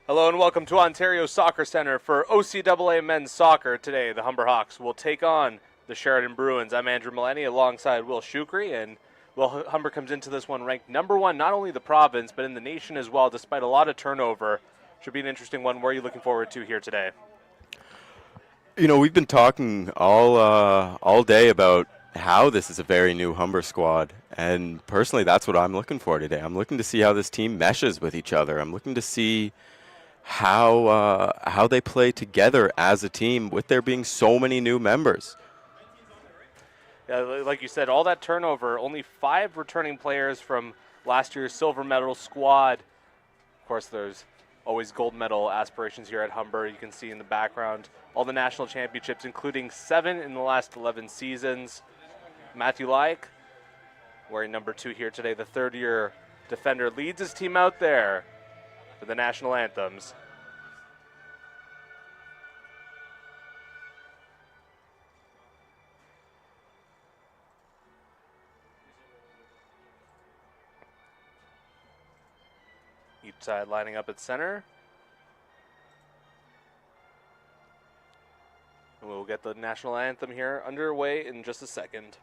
Hello and welcome to Ontario Soccer Centre for OCAA Men's Soccer. Today, the Humber Hawks will take on the Sheridan Bruins. I'm Andrew Milani alongside Will Shukri, and Humber comes into this one ranked number one, not only the province, but in the nation as well, despite a lot of turnover. Should be an interesting one. What are you looking forward to here today? You know, we've been talking all day about how this is a very new Humber squad, and personally, that's what I'm looking for today. I'm looking to see how this team meshes with each other. I'm looking to see how they play together as a team with there being so many new members. Yeah, like you said, all that turnover, only 5 returning players from last year's silver medal squad. Of course, there's always gold medal aspirations here at Humber. You can see in the background all the national championships, including 7 in the last 11 seasons. Matthew Like, wearing number 2 here today, the third-year defender, leads his team out there for the national anthems. Each side lining up at center. And we'll get the national anthem here underway in just a second.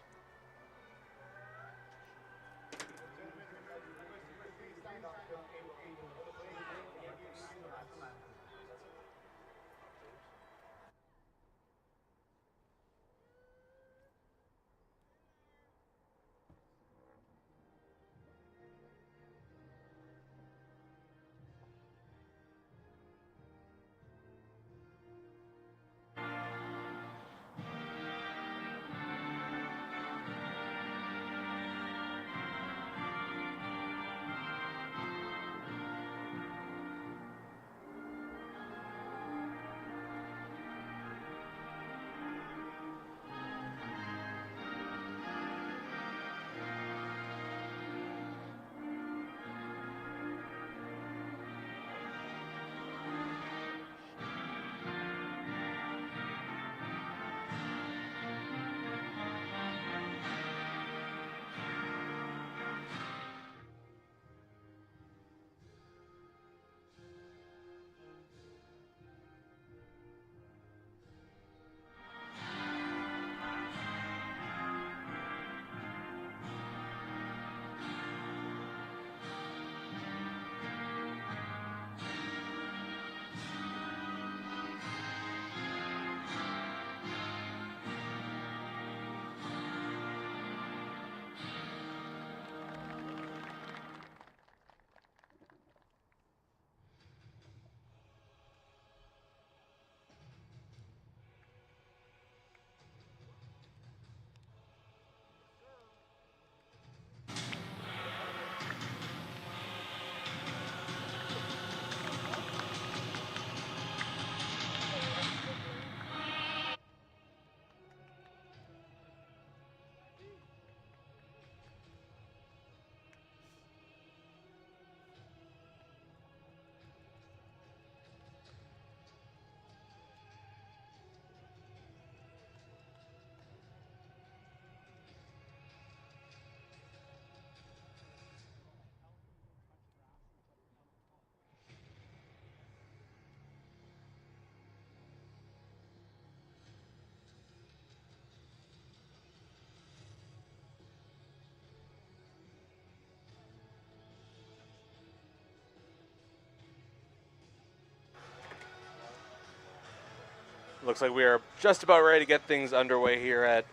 Looks like we are just about ready to get things underway here at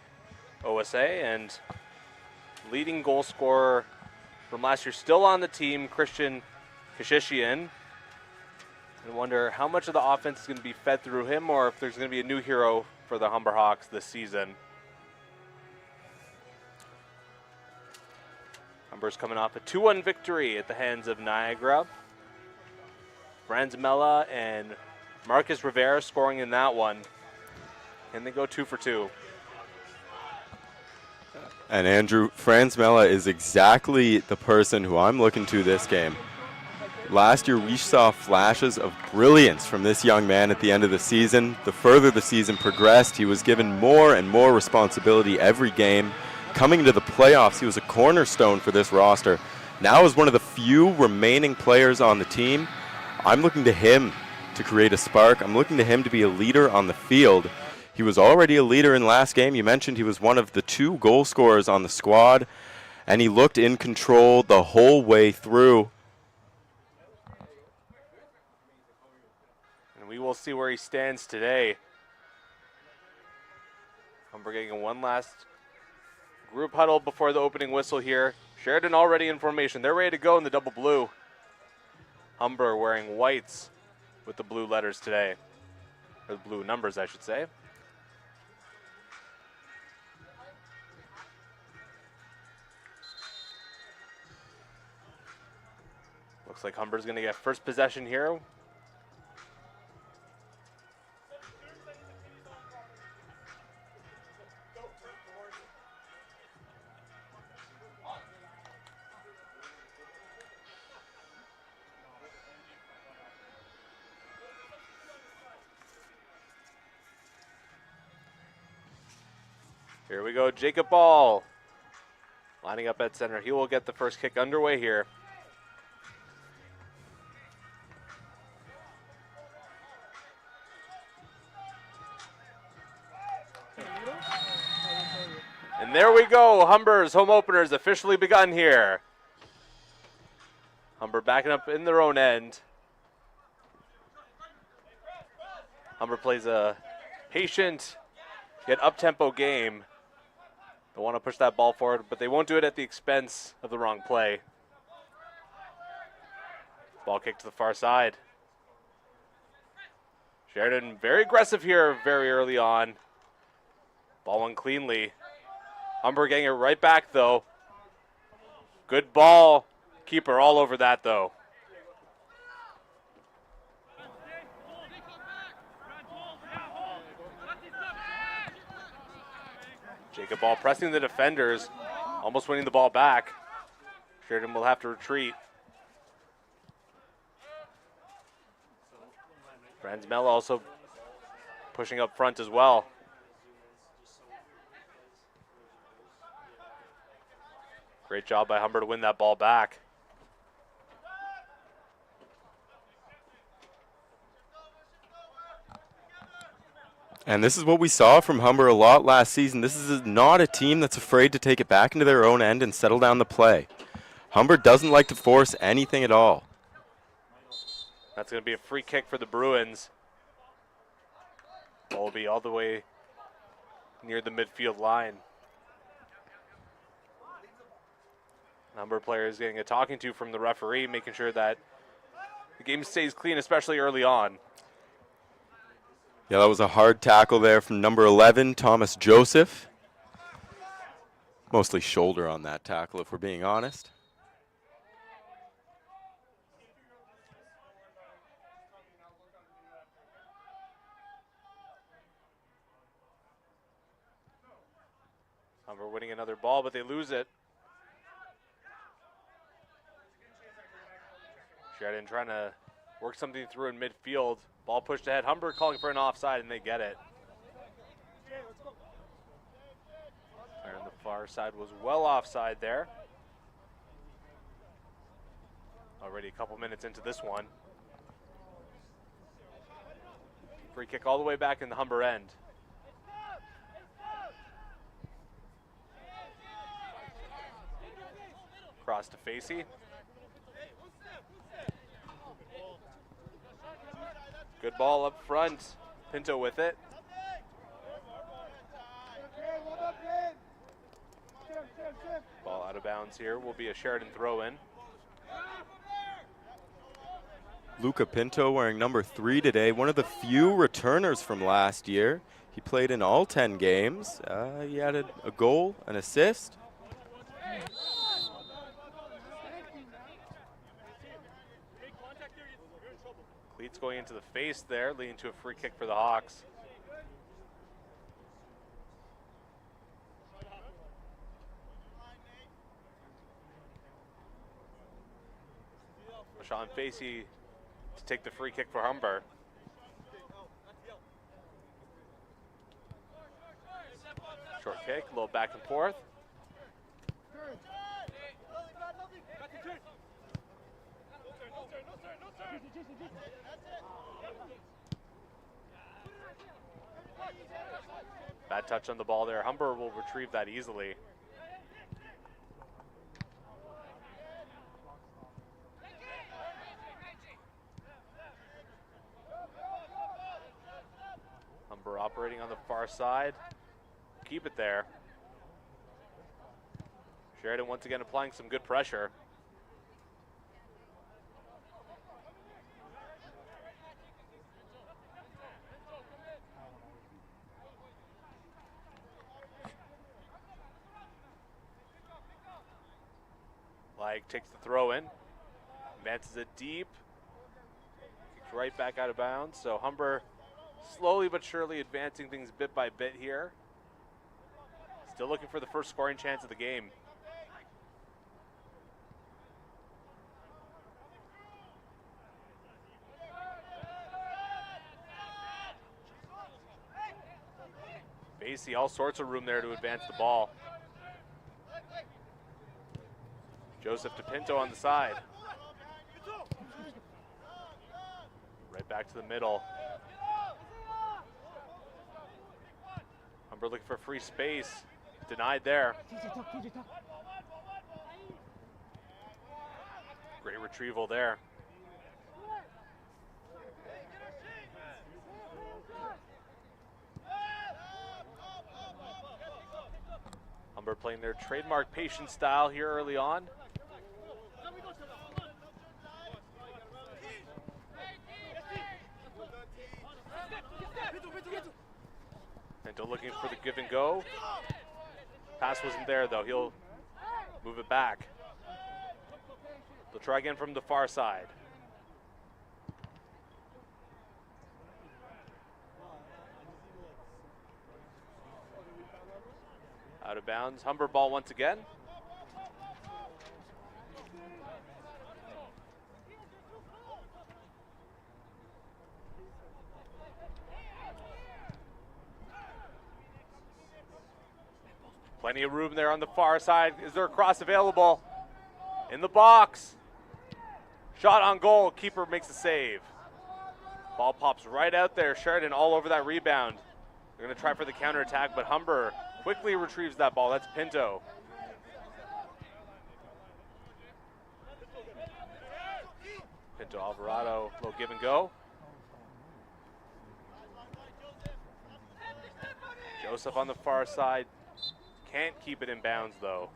OSA, and leading goal scorer from last year still on the team, Christian Kashishian. I wonder how much of the offense is going to be fed through him, or if there's going to be a new hero for the Humber Hawks this season. Humber's coming off a 2-1 victory at the hands of Niagara. Franz Mella and Marcus Rivera scoring in that one. And they go 2 for 2. And Andrew, Franz Mella is exactly the person who I'm looking to this game. Last year, we saw flashes of brilliance from this young man at the end of the season. The further the season progressed, he was given more and more responsibility every game. Coming into the playoffs, he was a cornerstone for this roster. Now, as one of the few remaining players on the team, I'm looking to him to create a spark. I'm looking to him to be a leader on the field. He was already a leader in last game. You mentioned he was one of the 2 goal scorers on the squad, and he looked in control the whole way through. And we will see where he stands today. Humber getting one last group huddle before the opening whistle here. Sheridan already in formation. They're ready to go in the double blue. Humber wearing whites with the blue letters today. Or the blue numbers, I should say. Looks like Humber's going to get first possession here. Here we go, Jacob Ball lining up at center. He will get the first kick underway here. And there we go, Humber's home opener has officially begun here. Humber backing up in their own end. Humber plays a patient yet up-tempo game. They want to push that ball forward, but they won't do it at the expense of the wrong play. Ball kick to the far side. Sheridan very aggressive here very early on. Ball won cleanly. Humber getting it right back though. Good ball. Keeper all over that though. Jacob Ball pressing the defenders, almost winning the ball back. Sheridan will have to retreat. Franz Mella also pushing up front as well. Great job by Humber to win that ball back. And this is what we saw from Humber a lot last season. This is not a team that's afraid to take it back into their own end and settle down the play. Humber doesn't like to force anything at all. That's going to be a free kick for the Bruins. Ball will be all the way near the midfield line. Humber players getting a talking to from the referee, making sure that the game stays clean, especially early on. Yeah, that was a hard tackle there from number 11, Thomas Joseph. Mostly shoulder on that tackle, if we're being honest. Humber winning another ball, but they lose it. Sheridan trying to work something through in midfield. Ball pushed ahead. Humber calling for an offside, and they get it. Player on the far side was well offside there. Already a couple minutes into this one. Free kick all the way back in the Humber end. Cross to Facey. Good ball up front. Pinto with it. Ball out of bounds here will be a Sheridan throw-in. Luca Pinto wearing number 3 today, one of the few returners from last year. He played in all 10 games. He added a goal, an assist. Cleats going into the face there, leading to a free kick for the Hawks. Sean Facey to take the free kick for Humber. Short kick, a little back and forth. Bad touch on the ball there. Humber will retrieve that easily. Humber operating on the far side. Keep it there. Sheridan once again applying some good pressure. Like takes the throw in, advances it deep, kicks right back out of bounds. So Humber slowly but surely advancing things bit by bit here. Still looking for the first scoring chance of the game. Basie, all sorts of room there to advance the ball. Joseph to Pinto on the side. Right back to the middle. Humber looking for free space. Denied there. Great retrieval there. Humber playing their trademark patient style here early on. Pinto looking for the give and go. Pass wasn't there though. He'll move it back. They'll try again from the far side. Out of bounds. Humber ball once again. Plenty of room there on the far side. Is there a cross available? In the box. Shot on goal. Keeper makes a save. Ball pops right out there. Sheridan all over that rebound. They're going to try for the counterattack, but Humber quickly retrieves that ball. That's Pinto. Pinto Alvarado, little give and go. Joseph on the far side. Can't keep it in bounds though.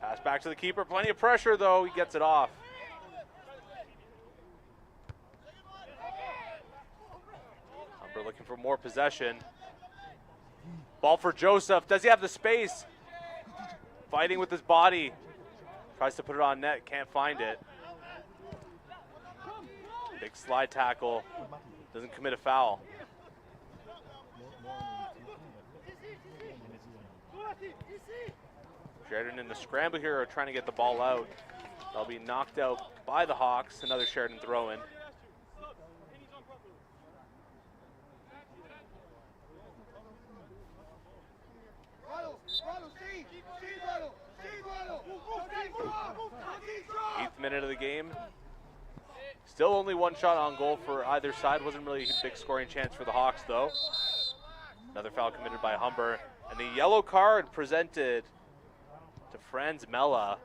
Pass back to the keeper. Plenty of pressure though. He gets it off. Humber looking for more possession. Ball for Joseph. Does he have the space? Fighting with his body. Tries to put it on net. Can't find it. Big slide tackle, doesn't commit a foul. Sheridan in the scramble here are trying to get the ball out. They'll be knocked out by the Hawks. Another Sheridan throw in. Eighth minute of the game. Still only one shot on goal for either side. Wasn't really a big scoring chance for the Hawks, though. Another foul committed by Humber. And the yellow card presented to Franz Mella.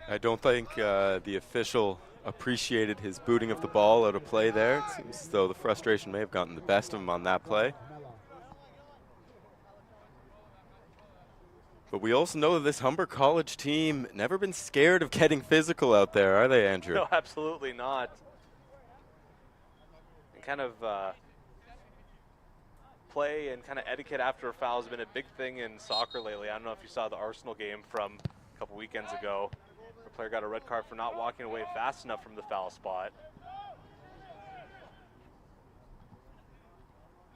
I don't think the official appreciated his booting of the ball out of play there. It seems as though the frustration may have gotten the best of him on that play. But we also know that this Humber College team never been scared of getting physical out there, are they, Andrew? No, absolutely not. And kind of play and kind of etiquette after a foul has been a big thing in soccer lately. I don't know if you saw the Arsenal game from a couple weekends ago. A player got a red card for not walking away fast enough from the foul spot.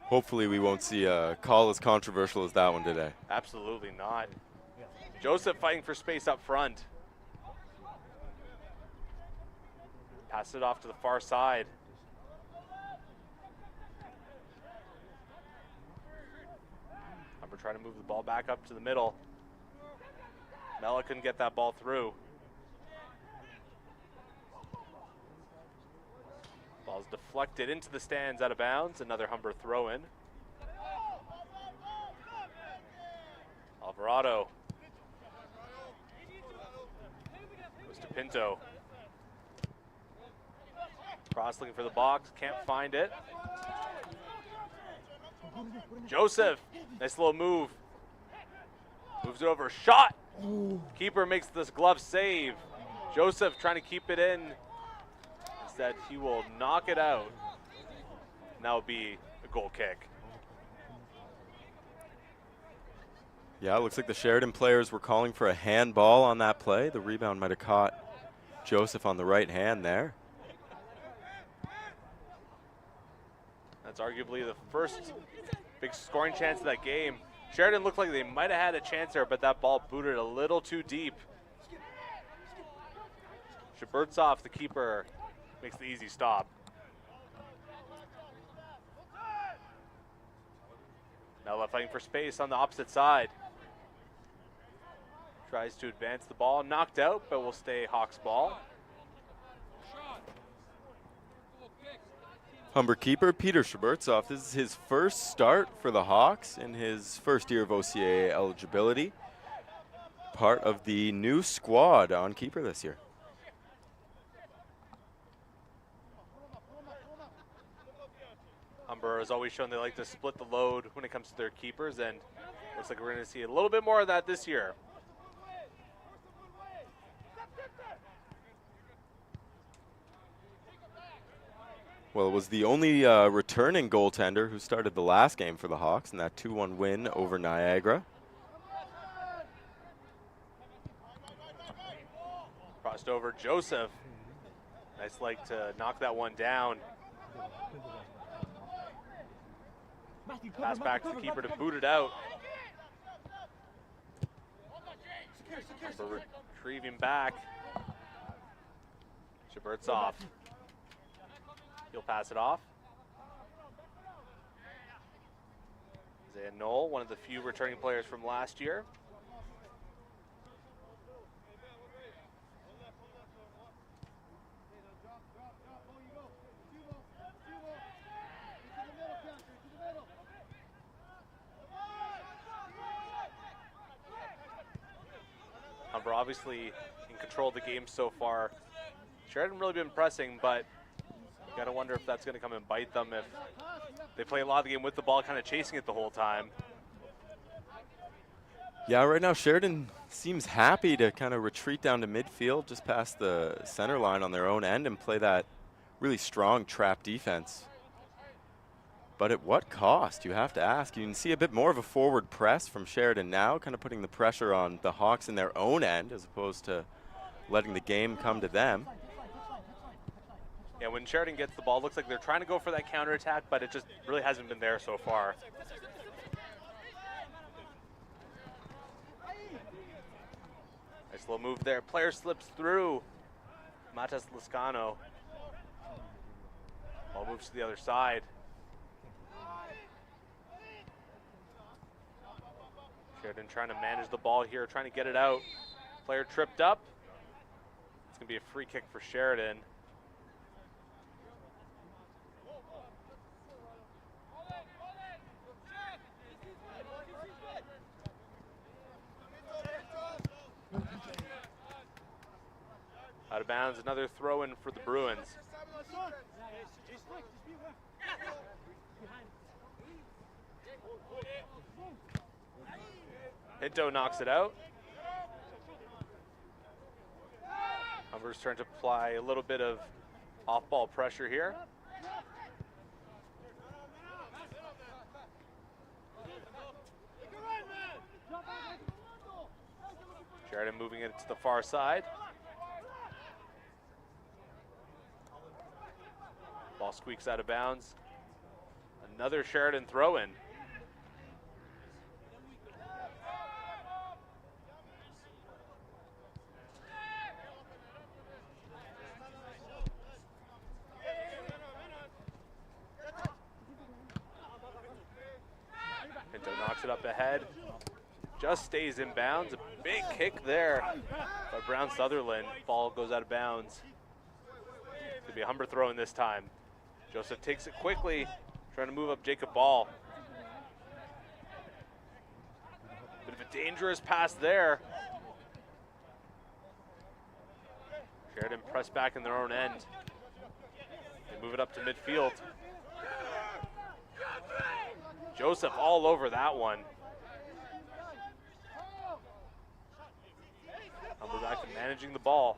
Hopefully we won't see a call as controversial as that one today. Absolutely not. Joseph fighting for space up front. Pass it off to the far side. trying to move the ball back up to the middle. Mella couldn't get that ball through. Ball's deflected into the stands, out of bounds. Another Humber throw in. Alvarado. Goes to Pinto. Cross looking for the box, can't find it. Joseph, nice little move. Moves it over, shot. Keeper makes this glove save. Joseph trying to keep it in. Instead, he will knock it out. And that will be a goal kick. Yeah, it looks like the Sheridan players were calling for a handball on that play. The rebound might have caught Joseph on the right hand there. That's arguably the first big scoring chance of that game. Sheridan looked like they might have had a chance there, but that ball booted a little too deep. Shabertsov, the keeper, makes the easy stop. Mella fighting for space on the opposite side. Tries to advance the ball, knocked out, but will stay Hawks ball. Humber keeper Peter Shabertsov. This is his first start for the Hawks in his first year of OCAA eligibility. Part of the new squad on keeper this year. Humber has always shown they like to split the load when it comes to their keepers, and looks like we're going to see a little bit more of that this year. Well, it was the only returning goaltender who started the last game for the Hawks in that 2-1 win over Niagara. Crossed over Joseph. Nice leg to knock that one down. Pass back to the keeper to boot it out. Humber retrieving back. Shabertsov. He'll pass it off. Isaiah Knoll, one of the few returning players from last year. Humber obviously in control of the game so far. Sheridan really been pressing, but you gotta wonder if that's gonna come and bite them if they play a lot of the game with the ball, kind of chasing it the whole time. Yeah, right now Sheridan seems happy to kind of retreat down to midfield just past the center line on their own end and play that really strong trap defense. But at what cost, you have to ask. You can see a bit more of a forward press from Sheridan now, kind of putting the pressure on the Hawks in their own end as opposed to letting the game come to them. Yeah, when Sheridan gets the ball, it looks like they're trying to go for that counterattack, but it just really hasn't been there so far. Nice little move there. Player slips through. Matas Liscano. Ball moves to the other side. Sheridan trying to manage the ball here, trying to get it out. Player tripped up. It's going to be a free kick for Sheridan. Out of bounds, another throw in for the Bruins. Pinto knocks it out. Humber's trying to apply a little bit of off-ball pressure here. Sheridan moving it to the far side. Ball squeaks out of bounds. Another Sheridan throw-in. Pinto Pinto knocks it up ahead. Just stays in bounds. A big kick there by Brown Sutherland. Ball goes out of bounds. It's going to be a Humber throw in this time. Joseph takes it quickly, trying to move up Jacob Ball. Bit of a dangerous pass there. Sheridan press back in their own end. They move it up to midfield. Joseph all over that one. Humber back to managing the ball.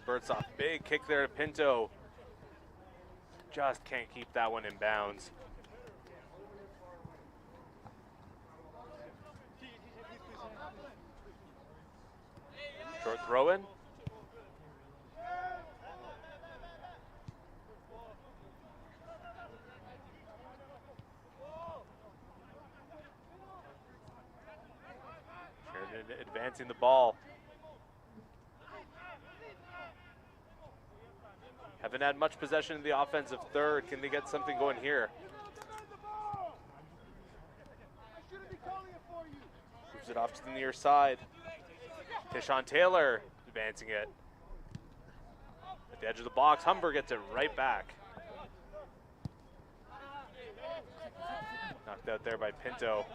Bertsoff, big kick there to Pinto. Just can't keep that one in bounds. Short throw in. Sheridan advancing the ball. Haven't had much possession in the offensive third. Can they get something going here? Moves it off to the near side. Tishon Taylor advancing it. At the edge of the box, Humber gets it right back. Knocked out there by Pinto.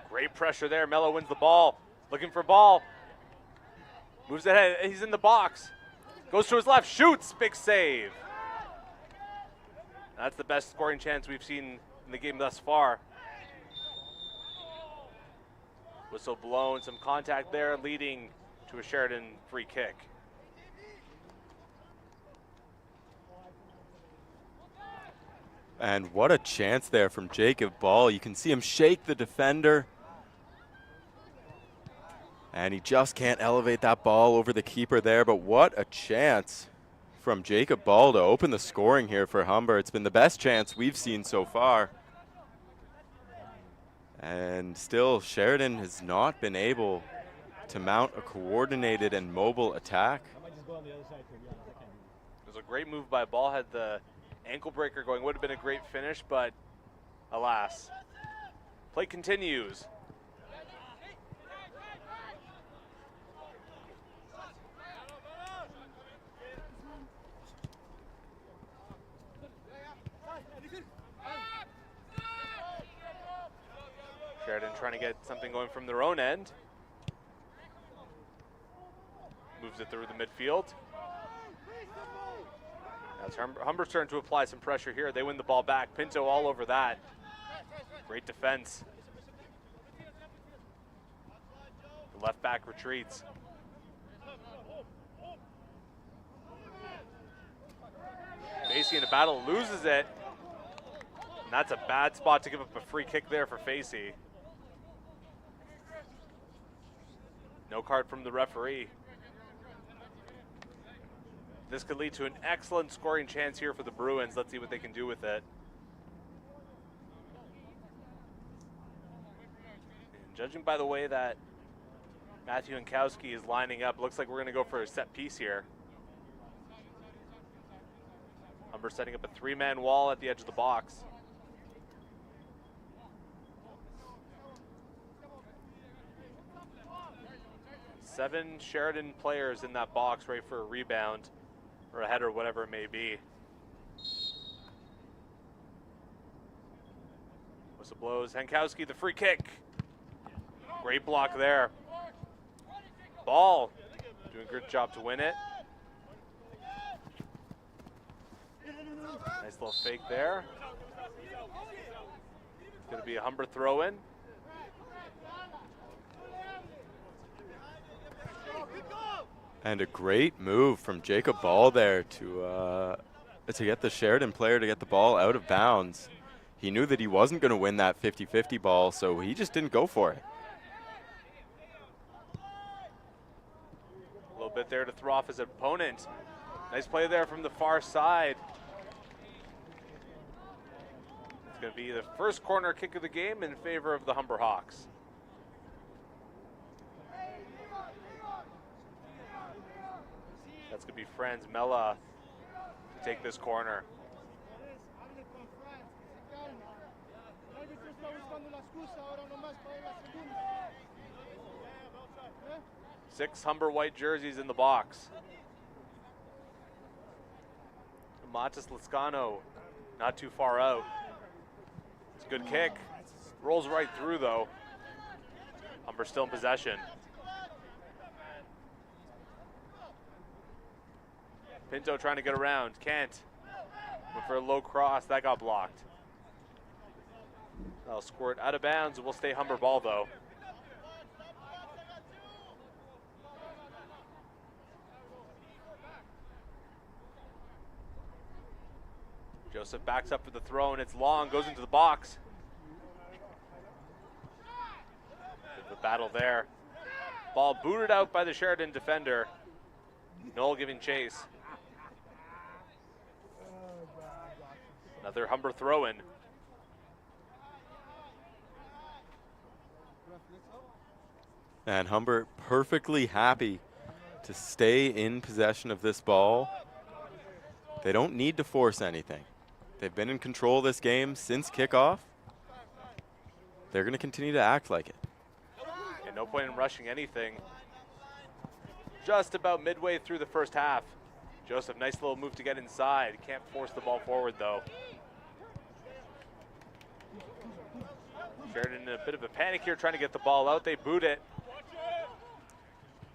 Great pressure there. Mello wins the ball. Looking for ball. Moves ahead. He's in the box. Goes to his left. Shoots. Big save. That's the best scoring chance we've seen in the game thus far. Whistle blown. Some contact there leading to a Sheridan free kick. And what a chance there from Jacob Ball. You can see him shake the defender. And he just can't elevate that ball over the keeper there. But what a chance from Jacob Ball to open the scoring here for Humber. It's been the best chance we've seen so far. And still, Sheridan has not been able to mount a coordinated and mobile attack. It was a great move by Ball. Had the ankle breaker going. Would have been a great finish, but alas. Play continues. Sheridan trying to get something going from their own end. Moves it through the midfield. Now it's Humber's turn to apply some pressure here. They win the ball back. Pinto all over that. Great defense. The left back retreats. Facey in a battle loses it. And that's a bad spot to give up a free kick there for Facey. No card from the referee. This could lead to an excellent scoring chance here for the Bruins. Let's see what they can do with it. And judging by the way that Matthew Jankowski is lining up, looks like we're going to go for a set piece here. Humber setting up a three-man wall at the edge of the box. Seven Sheridan players in that box ready for a rebound or a header, whatever it may be. Whistle blows. Jankowski, the free kick. Great block there. Ball doing a good job to win it. Nice little fake there. It's going to be a Humber throw-in. And a great move from Jacob Ball there to get the Sheridan player to get the ball out of bounds. He knew that he wasn't going to win that 50-50 ball, so he just didn't go for it. little bit there to throw off his opponent. Nice play there from the far side. It's going to be the first corner kick of the game in favor of the Humber Hawks. That's going to be Franz Mella to take this corner. Six Humber white jerseys in the box. Matis Lascano not too far out. It's a good kick. Rolls right through though. Humber still in possession. Pinto trying to get around, can't. Went for a low cross, that got blocked. That'll squirt out of bounds, will stay Humber ball though. Joseph backs up for the throw and it's long, goes into the box. The battle there. Ball booted out by the Sheridan defender. Knoll giving chase. Another Humber throw-in. And Humber perfectly happy to stay in possession of this ball. They don't need to force anything. They've been in control of this game since kickoff. They're going to continue to act like it. And no point in rushing anything. Just about midway through the first half. Joseph, nice little move to get inside. Can't force the ball forward though. Sheridan in a bit of a panic here, trying to get the ball out. They boot it.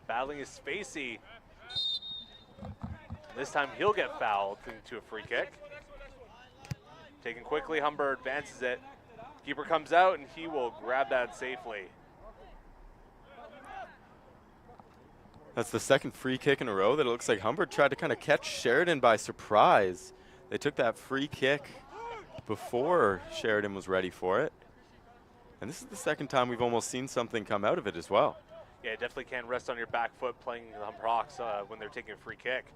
Battling is Spacey. This time he'll get fouled into a free kick. Taken quickly, Humber advances it. Keeper comes out and he will grab that safely. That's the second free kick in a row that it looks like Humber tried to kind of catch Sheridan by surprise. They took that free kick before Sheridan was ready for it. And this is the second time we've almost seen something come out of it as well. Yeah, definitely can't rest on your back foot playing the Humber Hawks when they're taking a free kick.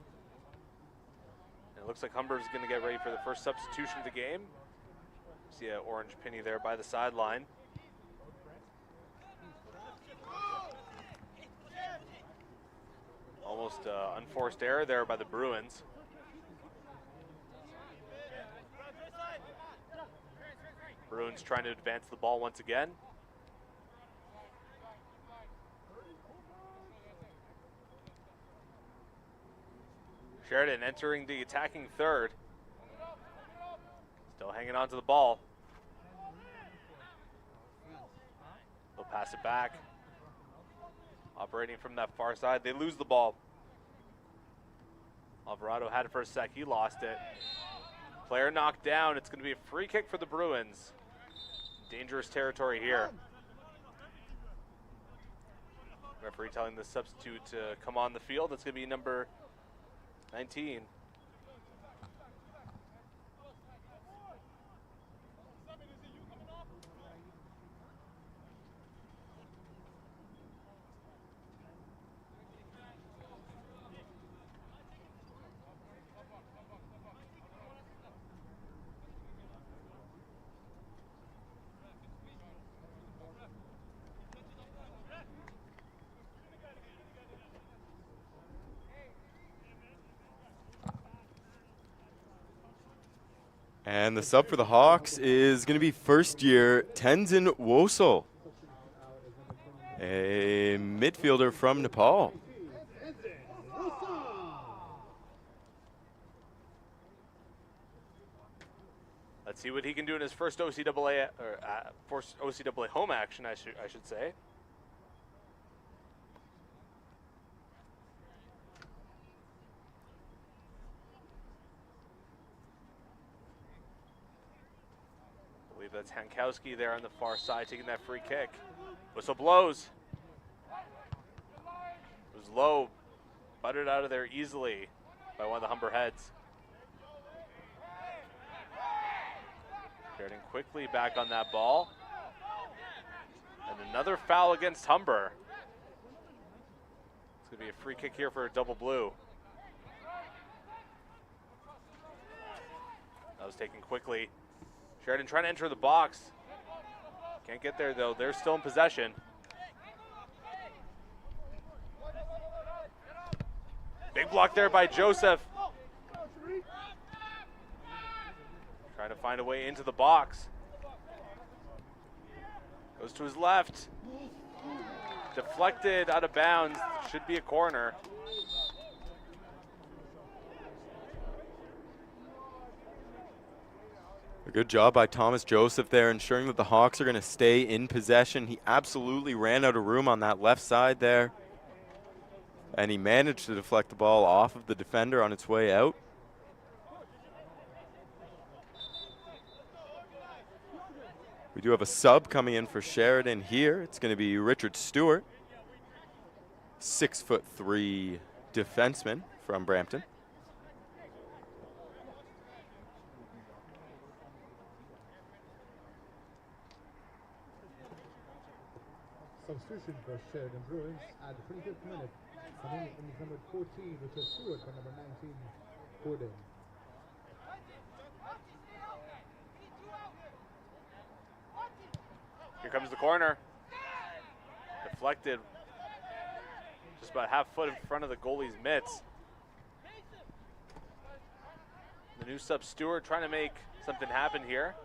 And it looks like Humber's going to get ready for the first substitution of the game. See an orange penny there by the sideline. Almost unforced error there by the Bruins. Bruins trying to advance the ball once again. Sheridan entering the attacking third. Still hanging on to the ball. They'll pass it back. Operating from that far side, they lose the ball. Alvarado had it for a sec, he lost it. Player knocked down, it's gonna be a free kick for the Bruins. Dangerous territory here. Referee telling the substitute to come on the field, that's gonna be number 19. And the sub for the Hawks is going to be first-year Tenzin Wosel, a midfielder from Nepal. Let's see what he can do in his first OCAA or first OCAA home action, I should say. I believe that's Hankowski there on the far side taking that free kick. Whistle blows. It was low, butted out of there easily by one of the Humber heads. Sheridan quickly back on that ball. And another foul against Humber. It's going to be a free kick here for a double blue. That was taken quickly. Sheridan trying to enter the box. Can't get there though. They're still in possession. Big block there by Joseph. Trying to find a way into the box. Goes to his left. Deflected out of bounds. Should be a corner. A good job by Thomas Joseph there, ensuring that the Hawks are going to stay in possession. He absolutely ran out of room on that left side there. And he managed to deflect the ball off of the defender on its way out. We do have a sub coming in for Sheridan here. It's going to be Richard Stewart, 6'3" defenseman from Brampton. Substitution for Sheridan Bruins at the 25th minute. Coming in is number 14, Richard Stewart, for number 19, Gordon. Here comes the corner. Deflected. Just about half foot in front of the goalie's mitts. The new sub Stewart trying to make something happen here.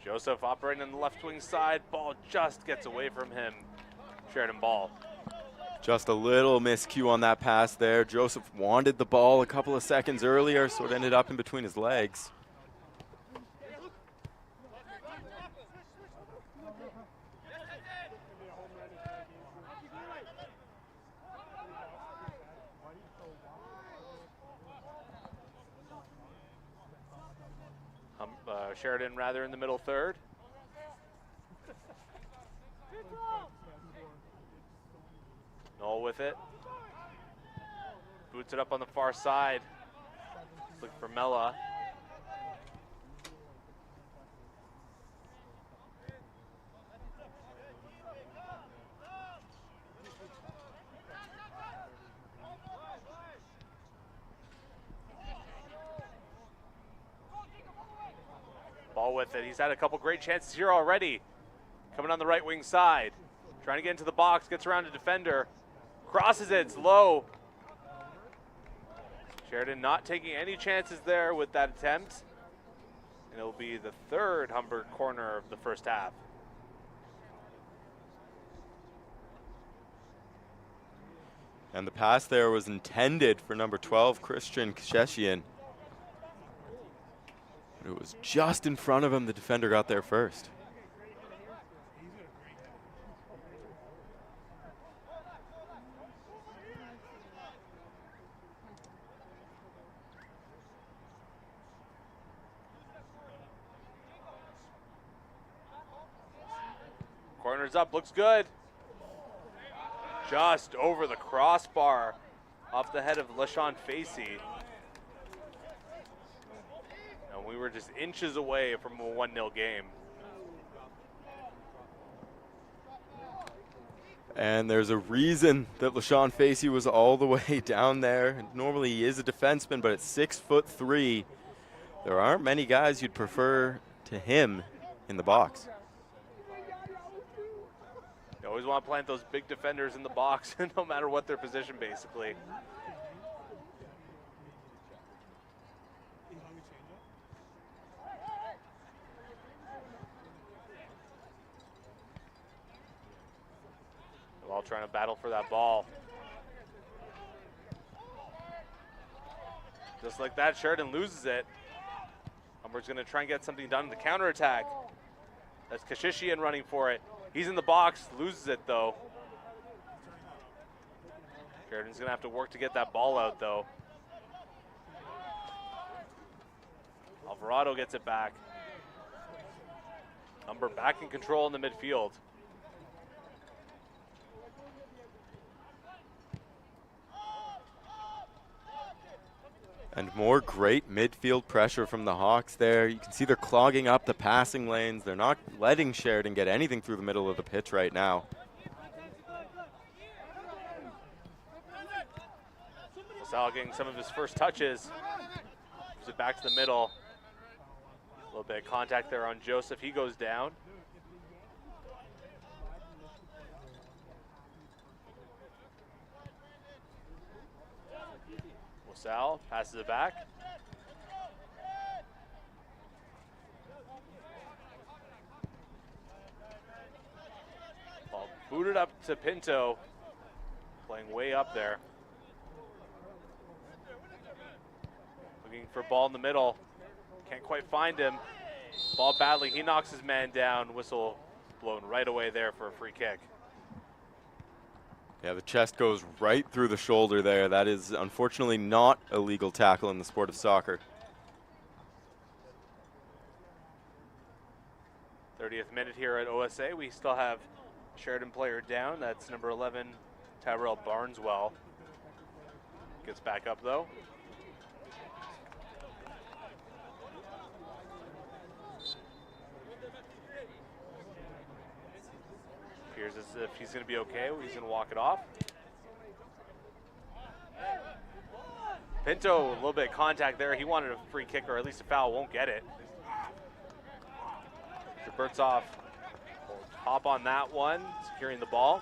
Joseph operating on the left wing side. Ball just gets away from him. Sheridan ball. Just a little miscue on that pass there. Joseph wanted the ball a couple of seconds earlier, so it ended up in between his legs. Sheridan rather in the middle third. Noel with it. Boots it up on the far side. Looking for Mella. Ball with it. He's had a couple great chances here already. Coming on the right wing side. Trying to get into the box. Gets around a defender. Crosses it. It's low. Sheridan not taking any chances there with that attempt. And it'll be the third Humber corner of the first half. And the pass there was intended for number 12, Christian Sheshian. It was just in front of him. The defender got there first. Corner's up, looks good. Just over the crossbar off the head of LaShawn Facey. And we were just inches away from a 1-0 game. And there's a reason that LaShawn Facey was all the way down there. Normally he is a defenseman, but at 6'3", there aren't many guys you'd prefer to him in the box. You always want to plant those big defenders in the box, no matter what their position, basically. They're all trying to battle for that ball. Just like that, Sheridan loses it. Humber's going to try and get something done in the counterattack. That's Kashishian running for it. He's in the box, loses it though. Sheridan's going to have to work to get that ball out though. Alvarado gets it back. Humber back in control in the midfield. And more great midfield pressure from the Hawks there. You can see they're clogging up the passing lanes. They're not letting Sheridan get anything through the middle of the pitch right now. LaSalle getting some of his first touches. Moves it back to the middle. A little bit of contact there on Joseph. He goes down. LaSalle passes it back. Ball booted up to Pinto. Playing way up there. Looking for ball in the middle. Can't quite find him. Ball badly. He knocks his man down. Whistle blown right away there for a free kick. Yeah, the chest goes right through the shoulder there. That is unfortunately not a legal tackle in the sport of soccer. 30th minute here at OSA. We still have Sheridan player down. That's number 11, Tyrell Barneswell. Gets back up though. Appears as if he's going to be okay. He's going to walk it off. Pinto, a little bit of contact there. He wanted a free kick or at least a foul. Won't get it. Bertzoff will hop on that one, securing the ball.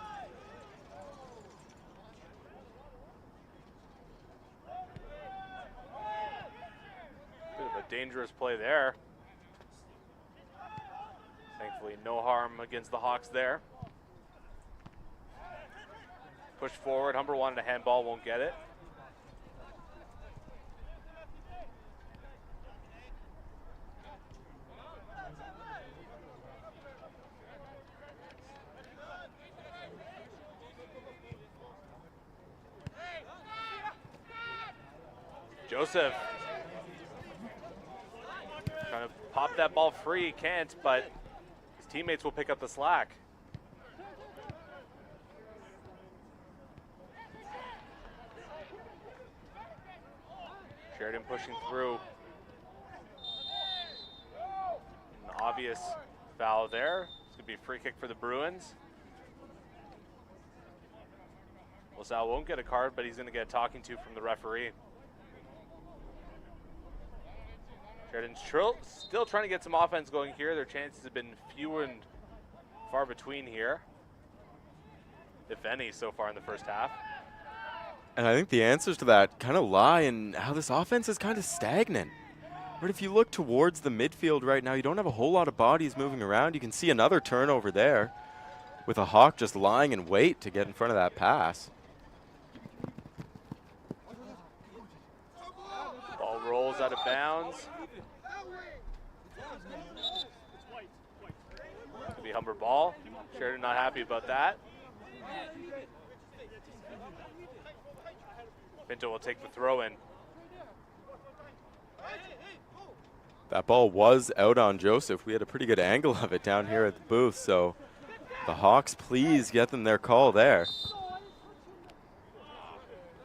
Bit of a dangerous play there. Thankfully, no harm against the Hawks there. Push forward. Humber wanted a handball, won't get it. Joseph trying to pop that ball free, can't, but his teammates will pick up the slack. Sheridan pushing through. An obvious foul there. It's going to be a free kick for the Bruins. LaSalle won't get a card, but he's going to get a talking to from the referee. Sheridan's still trying to get some offense going here. Their chances have been few and far between here, if any, so far in the first half. And I think the answers to that kind of lie in how this offense is kind of stagnant. But if you look towards the midfield right now, you don't have a whole lot of bodies moving around. You can see another turnover there with a Hawk just lying in wait to get in front of that pass. Ball rolls out of bounds. Could be Humber ball. Sheridan not happy about that. Pinto will take the throw in. That ball was out on Joseph. We had a pretty good angle of it down here at the booth, so the Hawks, please get them their call there.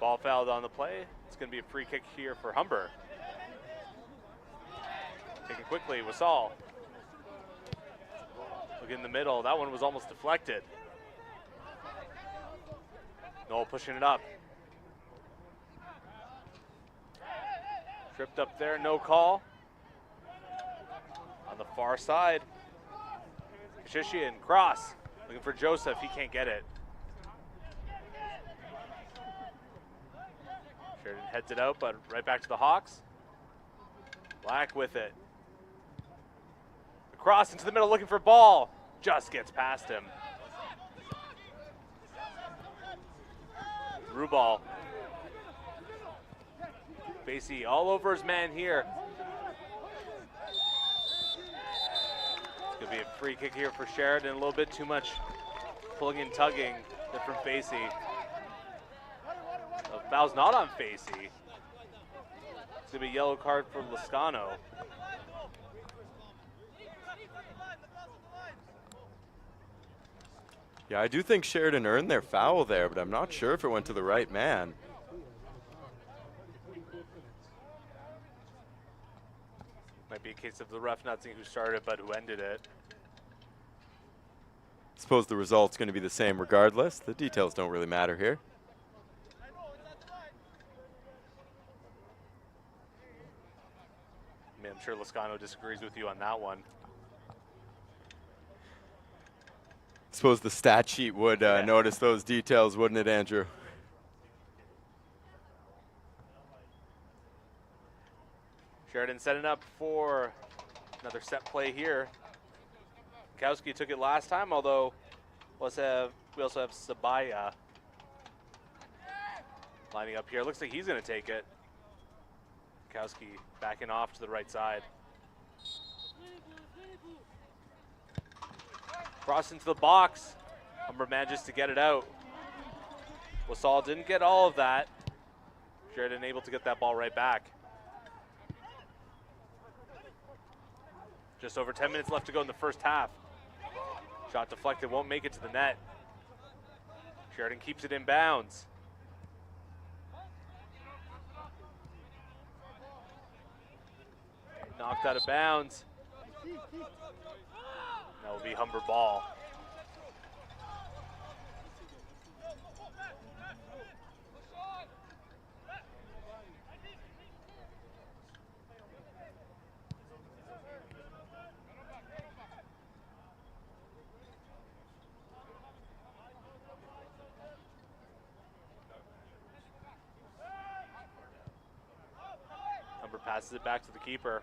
Ball fouled on the play. It's going to be a free kick here for Humber. Taken quickly, Wasall. Look in the middle. That one was almost deflected. Noel pushing it up. Tripped up there, no call. On the far side, Kashishian, cross. Looking for Joseph, he can't get it. Sheridan heads it out, but right back to the Hawks. Black with it. Across into the middle, looking for ball. Just gets past him. Through ball. Basie all over his man here. It's going to be a free kick here for Sheridan. A little bit too much pulling and tugging from Basie. The foul's not on Basie. It's going to be a yellow card for Lascano. Yeah, I do think Sheridan earned their foul there, but I'm not sure if it went to the right man. Might be a case of the ref not seeing who started, but who ended it. Suppose the result's going to be the same regardless. The details don't really matter here. I mean, I'm sure Lascano disagrees with you on that one. Suppose the stat sheet would notice those details, wouldn't it, Andrew? Sheridan setting up for another set play here. Kowski took it last time, although we also have Sabaya lining up here. Looks like he's going to take it. Kowski backing off to the right side. Cross into the box. Humber manages to get it out. Wasall didn't get all of that. Sheridan able to get that ball right back. Just over 10 minutes left to go in the first half. Shot deflected, won't make it to the net. Sheridan keeps it in bounds. Knocked out of bounds. That will be Humber ball. Humber passes it back to the keeper.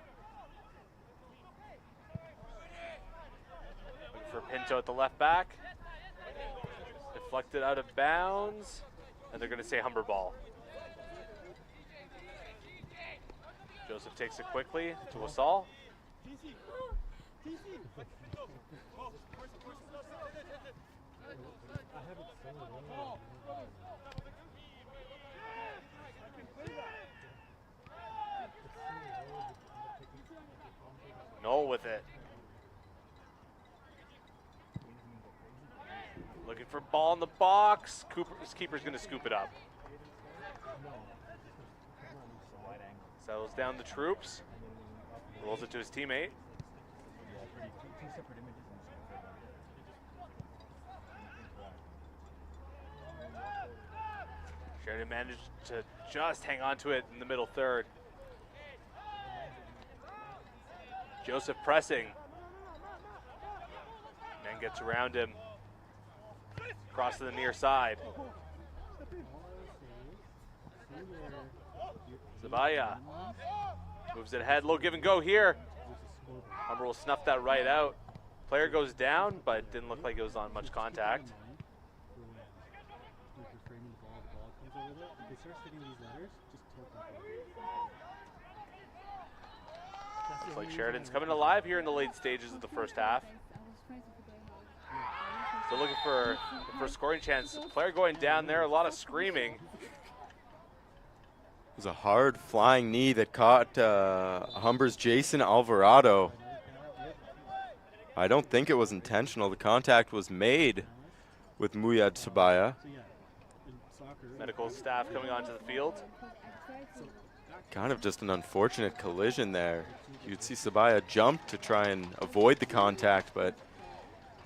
For Pinto at the left back. Deflected out of bounds. And they're going to say Humber ball. Joseph takes it quickly to Wasall. Noel with it. Looking for ball in the box. His keeper's going to scoop it up. Settles down the troops. Rolls it to his teammate. Sheridan managed to just hang on to it in the middle third. Joseph pressing. Man gets around him. Cross to the near side. Zabaya moves it ahead. Low give and go here. Humber will snuff that right out. Player goes down, but didn't look like it was on much contact. Looks like Sheridan's coming alive here in the late stages of the first half. Still looking for the first scoring chance. Player going down there, a lot of screaming. It was a hard flying knee that caught Humber's Jason Alvarado. I don't think it was intentional. The contact was made with Muyad Sabaya. Medical staff coming onto the field. Kind of just an unfortunate collision there. You'd see Sabaya jump to try and avoid the contact, but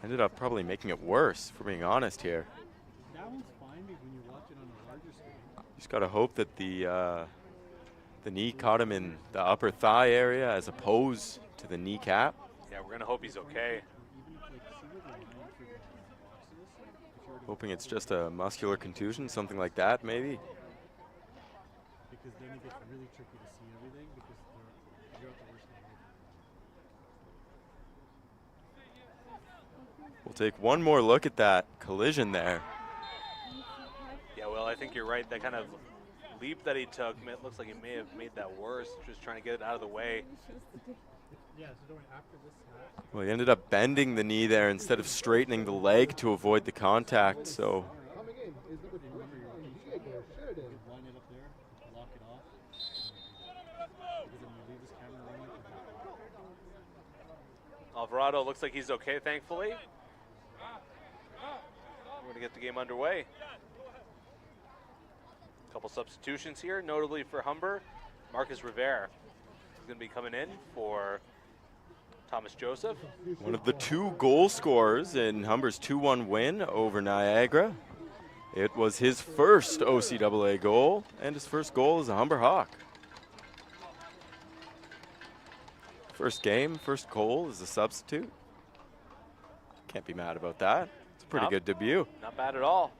ended up probably making it worse, for being honest here. Just got to hope that the knee caught him in the upper thigh area as opposed to the kneecap. Yeah, we're going to hope he's okay. Hoping it's just a muscular contusion, something like that, maybe. Because then it gets really tricky to see everything because you're at the worst angle. We'll take one more look at that collision there. Yeah, well, I think you're right. That kind of leap that he took, it looks like he may have made that worse, just trying to get it out of the way. Yeah, so going after this half. Well, he ended up bending the knee there instead of straightening the leg to avoid the contact, so. Coming in is number 23, Sheridan. Line it up there, lock it off. Alvarado looks like he's okay, thankfully. We're going to get the game underway. Couple substitutions here, notably for Humber, Marcus Rivera. is going to be coming in for Thomas Joseph. One of the 2 goal scorers in Humber's 2-1 win over Niagara. It was his first OCAA goal and his first goal as a Humber Hawk. First game, first goal as a substitute. Can't be mad about that. It's a pretty good debut. Not bad at all.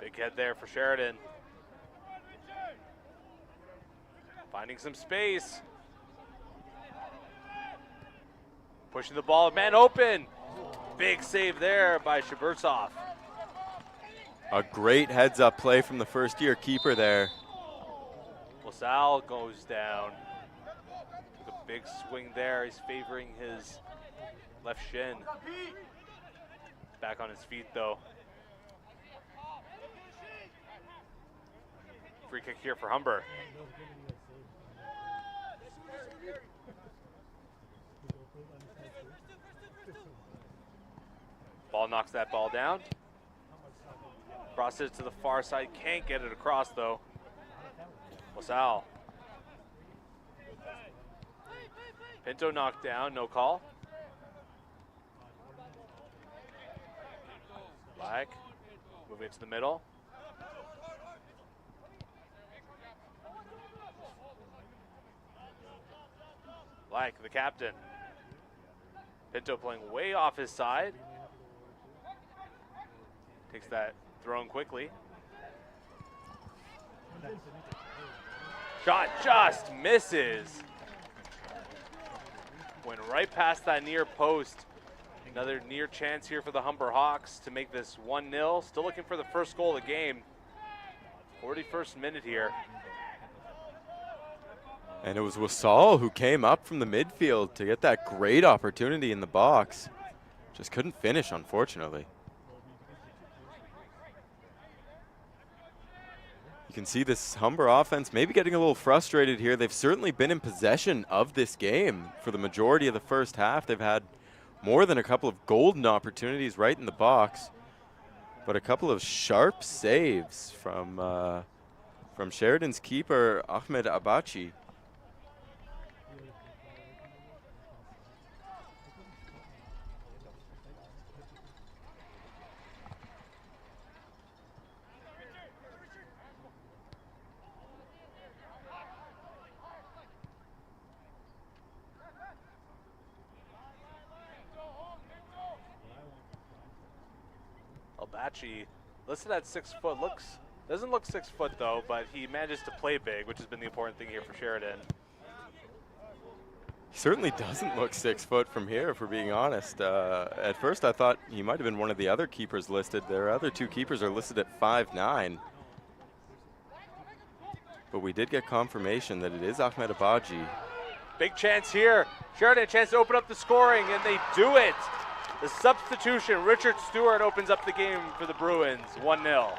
Big head there for Sheridan. Finding some space. Pushing the ball, man open. Big save there by Shaburtsov. A great heads-up play from the first-year keeper there. LaSalle goes down. Took a big swing there. He's favoring his left shin. Back on his feet, though. Free kick here for Humber. Ball knocks that ball down. Crosses it to the far side. Can't get it across, though. LaSalle. Pinto knocked down. No call. Black. Moving it to the middle. Black, the captain. Pinto playing way off his side. Takes that thrown quickly. Shot just misses. Went right past that near post. Another near chance here for the Humber Hawks to make this 1-0. Still looking for the first goal of the game. 41st minute here. And it was Wasall who came up from the midfield to get that great opportunity in the box. Just couldn't finish, unfortunately. You can see this Humber offense maybe getting a little frustrated here. They've certainly been in possession of this game for the majority of the first half. They've had more than a couple of golden opportunities right in the box, but a couple of sharp saves from Sheridan's keeper, Ahmed Abachi. Abachi, listed at 6 foot, doesn't look 6 foot though, but he manages to play big, which has been the important thing here for Sheridan. He certainly doesn't look 6 foot from here, if we're being honest. At first I thought he might have been one of the other keepers listed. Their other 2 keepers are listed at 5'9". But we did get confirmation that it is Ahmed Abaji. Big chance here. Sheridan a chance to open up the scoring, and they do it. The substitution, Richard Stewart opens up the game for the Bruins, 1-0.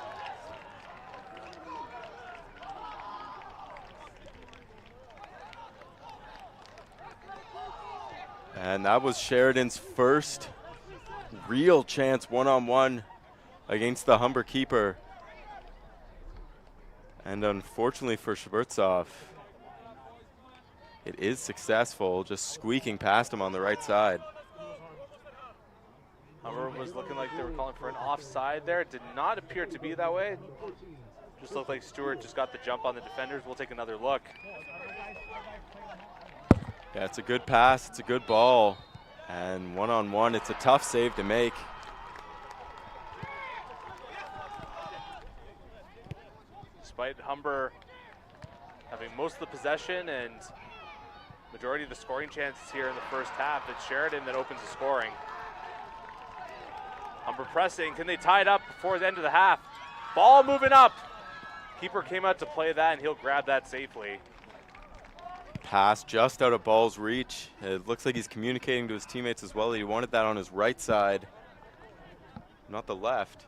And that was Sheridan's first real chance one-on-one against the Humber keeper. And unfortunately for Shaburtsov, it is successful, just squeaking past him on the right side. Humber was looking like they were calling for an offside there. It did not appear to be that way. Just looked like Stewart just got the jump on the defenders. We'll take another look. Yeah, it's a good pass, it's a good ball. And one-on-one, it's a tough save to make. Despite Humber having most of the possession and majority of the scoring chances here in the first half, it's Sheridan that opens the scoring. Humber pressing, can they tie it up before the end of the half? Ball moving up. Keeper came out to play that, and he'll grab that safely. Pass just out of ball's reach. It looks like he's communicating to his teammates as well. He wanted that on his right side, not the left.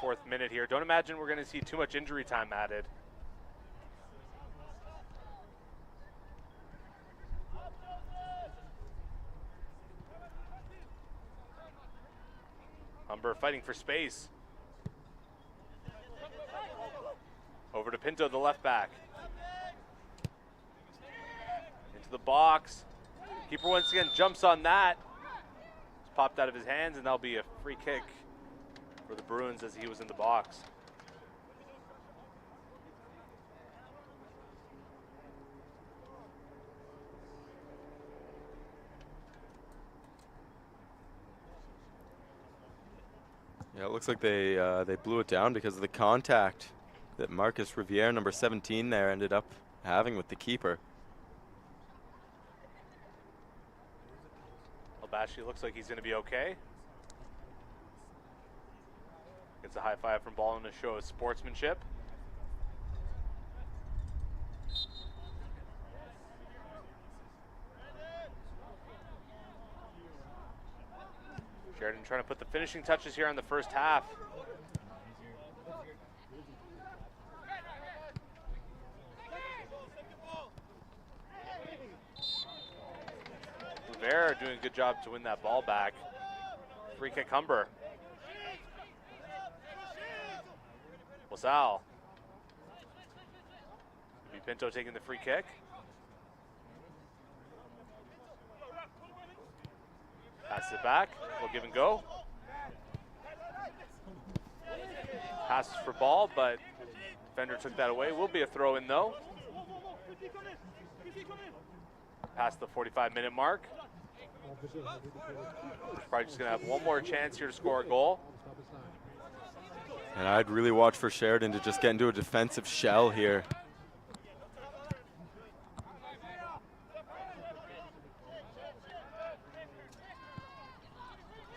Fourth minute here. Don't imagine we're going to see too much injury time added. Humber fighting for space. Over to Pinto, the left back. Into the box. Keeper once again jumps on that. It's popped out of his hands, and that'll be a free kick for the Bruins as he was in the box. Yeah, it looks like they blew it down because of the contact that Marcus Riviere, number 17 there, ended up having with the keeper. Albashi looks like he's going to be okay. Gets a high five from Ball in a show of sportsmanship. Sheridan trying to put the finishing touches here on the first half. Rivera doing a good job to win that ball back. Free kick Humber. LaSalle. Pinto taking the free kick. Pass it back. We'll give and go. Passes for Ball, but defender took that away. Will be a throw in though. Past the 45-minute mark. Probably just going to have one more chance here to score a goal. And I'd really watch for Sheridan to just get into a defensive shell here.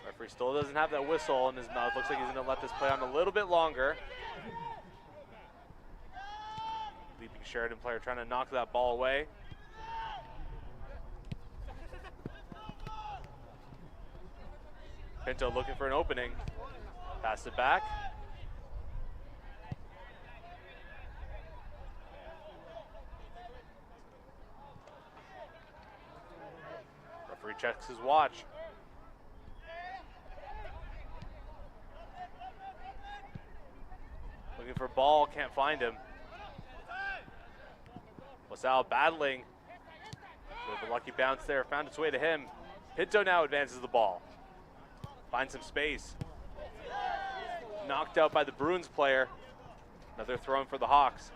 Referee still doesn't have that whistle in his mouth. Looks like he's going to let this play on a little bit longer. Leaping Sheridan player trying to knock that ball away. Pinto looking for an opening. Pass it back. Referee checks his watch. Looking for Ball, can't find him. LaSalle battling. With a lucky bounce there, found its way to him. Pinto now advances the ball. Finds some space. Knocked out by the Bruins player. Another throw in for the Hawks.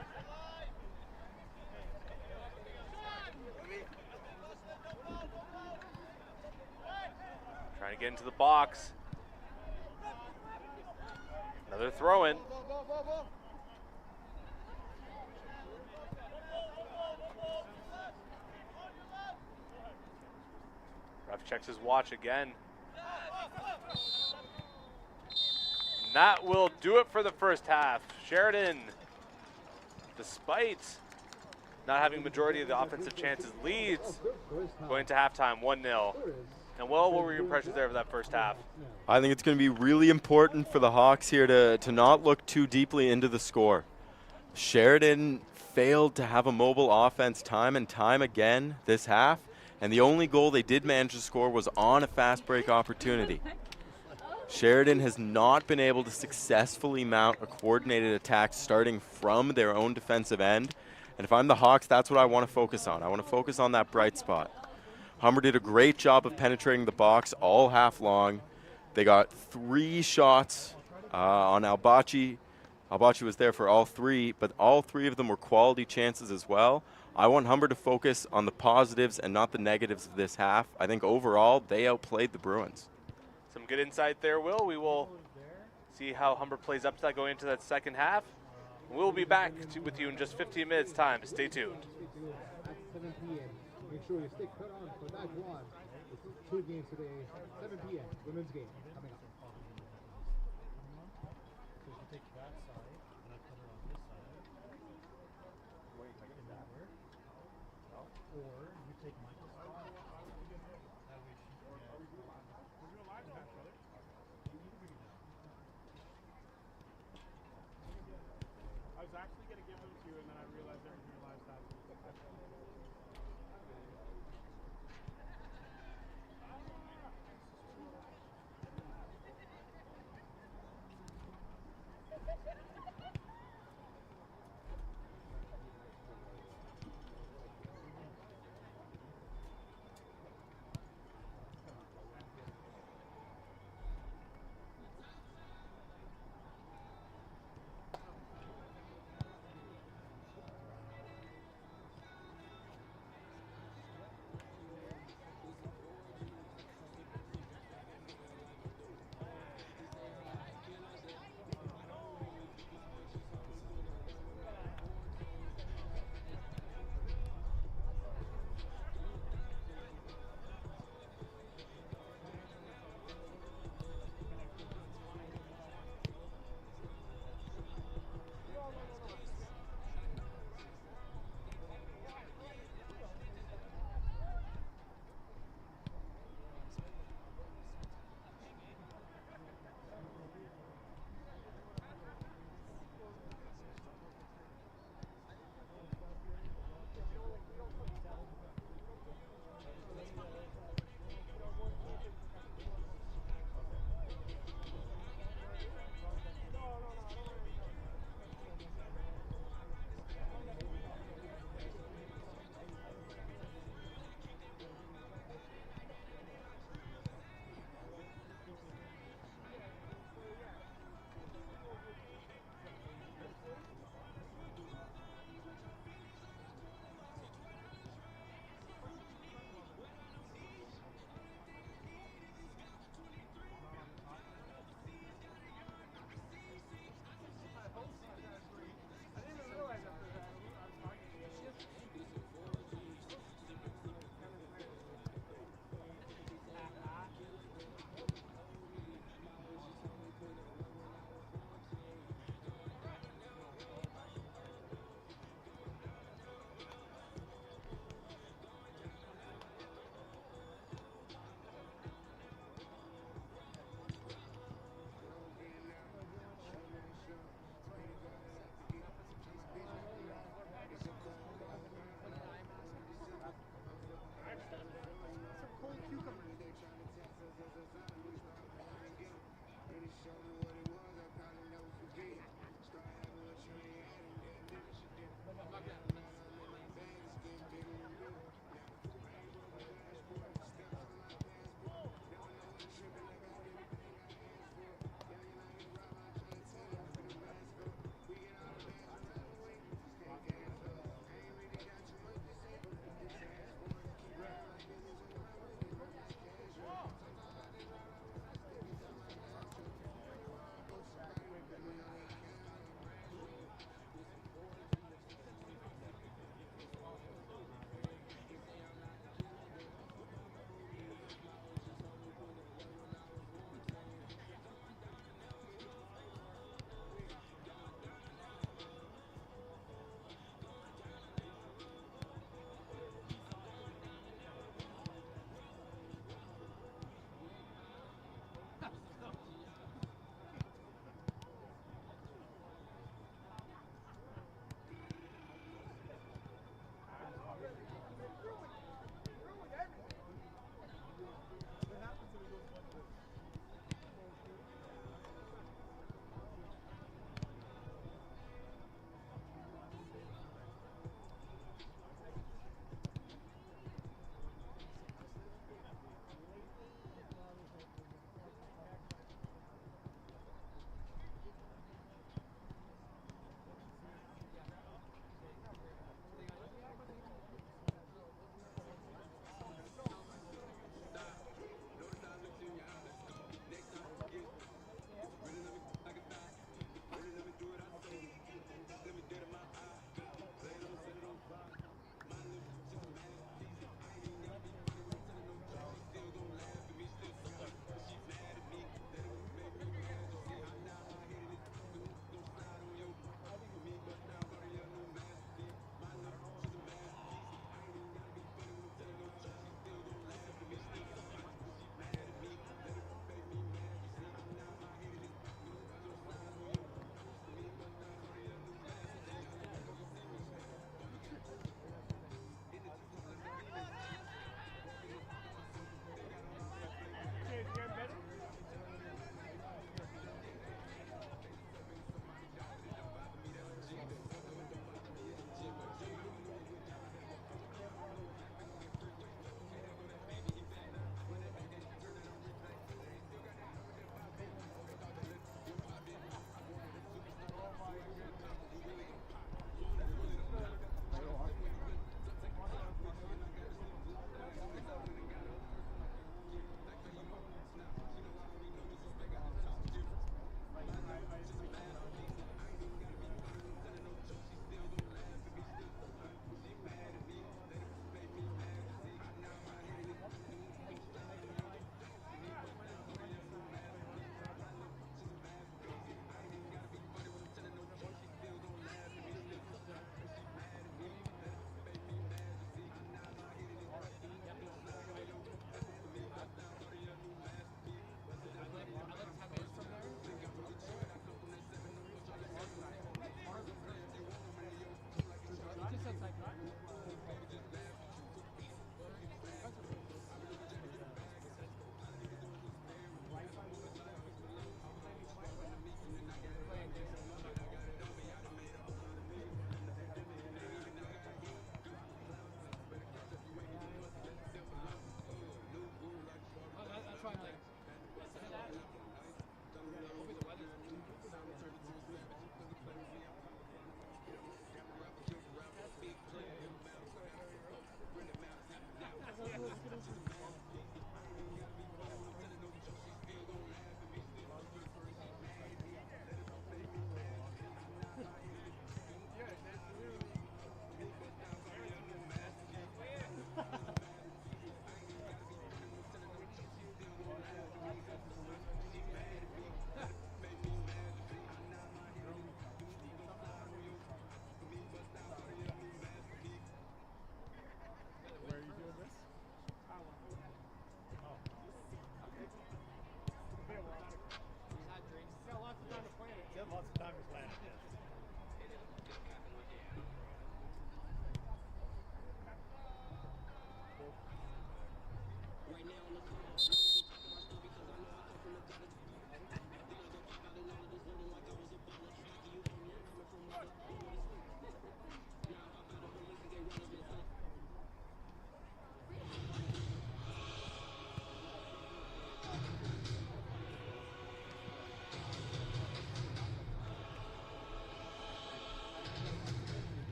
Trying to get into the box. Another throw in. Ref checks his watch again. And that will do it for the first half. Sheridan, despite not having majority of the offensive chances, leads going to halftime 1-0. And Will, what were your impressions there of that first half? I think it's going to be really important for the Hawks here to not look too deeply into the score. Sheridan failed to have a mobile offense time and time again this half, and the only goal they did manage to score was on a fast break opportunity. Sheridan has not been able to successfully mount a coordinated attack starting from their own defensive end. And if I'm the Hawks, that's what I want to focus on. I want to focus on that bright spot. Humber did a great job of penetrating the box all half long. They got 3 shots on Albachi. Albachi was there for all 3, but all 3 of them were quality chances as well. I want Humber to focus on the positives and not the negatives of this half. I think overall, they outplayed the Bruins. Some good insight there, Will. We will see how Humber plays up to that going into that second half. We'll be back with you in just 15 minutes' time. Stay tuned. At 7 p.m. Make sure you stay cut on for that one. It's 2 games today, 7 p.m. Women's game coming up. So if you take that side and I put it on this side, can that work? Or you take Michael's side. That way she can get. We're doing live chat, brother. I was actually going to give them to you, and then I realized they were doing live chat.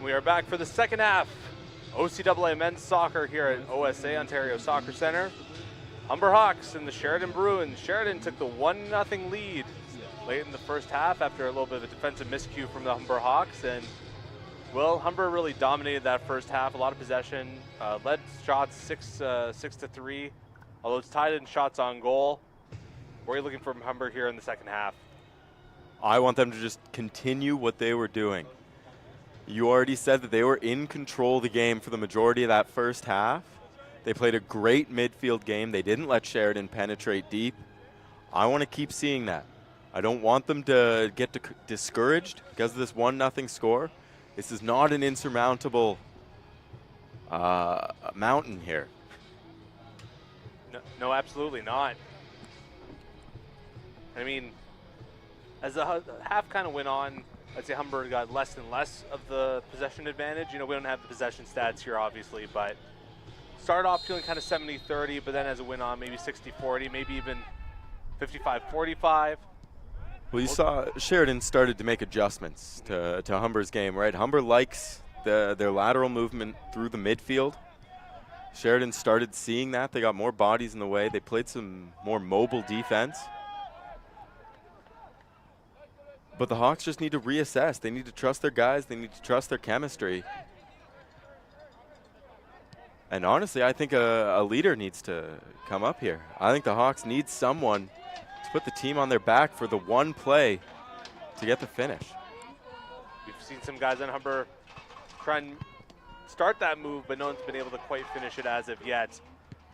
We are back for the second half. OCAA men's soccer here at OSA, Ontario Soccer Centre. Humber Hawks and the Sheridan Bruins. Sheridan took the 1-0 lead late in the first half after a little bit of a defensive miscue from the Humber Hawks. And, well, Humber really dominated that first half. A lot of possession. Led shots 6-3, although it's tied in shots on goal. What are you looking from Humber here in the second half? I want them to just continue what they were doing. You already said that they were in control of the game for the majority of that first half. They played a great midfield game. They didn't let Sheridan penetrate deep. I want to keep seeing that. I don't want them to get discouraged because of this 1-0 score. This is not an insurmountable mountain here. No, absolutely not. I mean, as the half kind of went on, I'd say Humber got less and less of the possession advantage. You know, we don't have the possession stats here, obviously, but started off feeling kind of 70-30, but then as it went on, maybe 60-40, maybe even 55-45. Well, you saw Sheridan started to make adjustments to Humber's game, right? Humber likes their lateral movement through the midfield. Sheridan started seeing that. They got more bodies in the way. They played some more mobile defense. But the Hawks just need to reassess. They need to trust their guys. They need to trust their chemistry. And honestly, I think a leader needs to come up here. I think the Hawks need someone to put the team on their back for the one play to get the finish. We've seen some guys on Humber try and start that move, but no one's been able to quite finish it as of yet.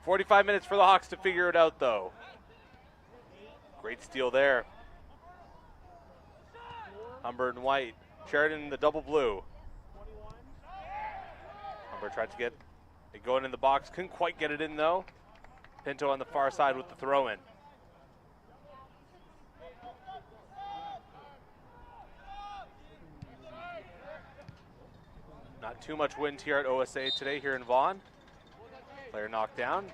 45 minutes for the Hawks to figure it out, though. Great steal there. Humber in white. Sheridan in the double blue. Humber tried to get it going in the box. Couldn't quite get it in, though. Pinto on the far side with the throw-in. Not too much wind here at OSA today here in Vaughan. Player knocked down.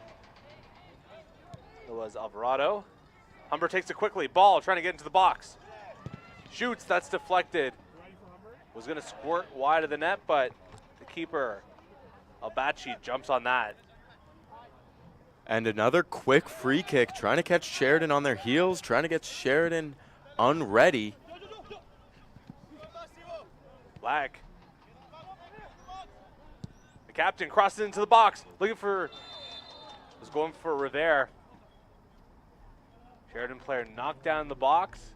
It was Alvarado. Humber takes it quickly. Ball trying to get into the box. Shoots, that's deflected. Was going to squirt wide of the net, but the keeper, Albachi, jumps on that. And another quick free kick, trying to catch Sheridan on their heels, trying to get Sheridan unready. Black. The captain crosses into the box, was going for Rivera. Sheridan player knocked down the box.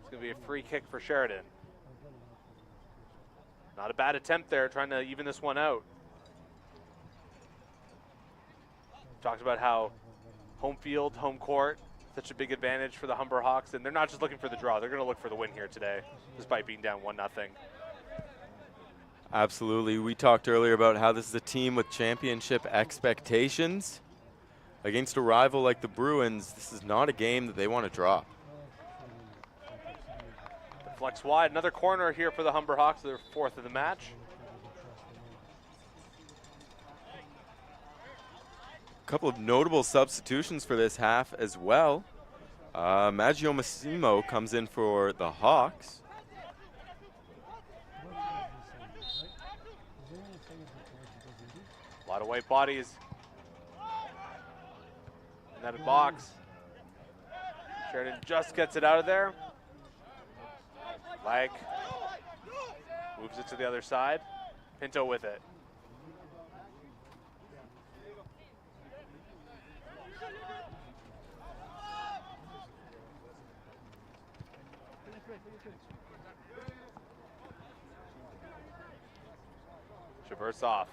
It's going to be a free kick for Sheridan. Not a bad attempt there, trying to even this one out. Talked about how home field, home court, such a big advantage for the Humber Hawks, and they're not just looking for the draw, they're going to look for the win here today, despite being down 1-0. Absolutely. We talked earlier about how this is a team with championship expectations. Against a rival like the Bruins, this is not a game that they want to draw. Flex wide, another corner here for the Humber Hawks, their fourth of the match. A couple of notable substitutions for this half as well. Maggio Massimo comes in for the Hawks. A lot of white bodies. Netted box. Sheridan just gets it out of there. Like, moves it to the other side. Pinto with it. Traverse off.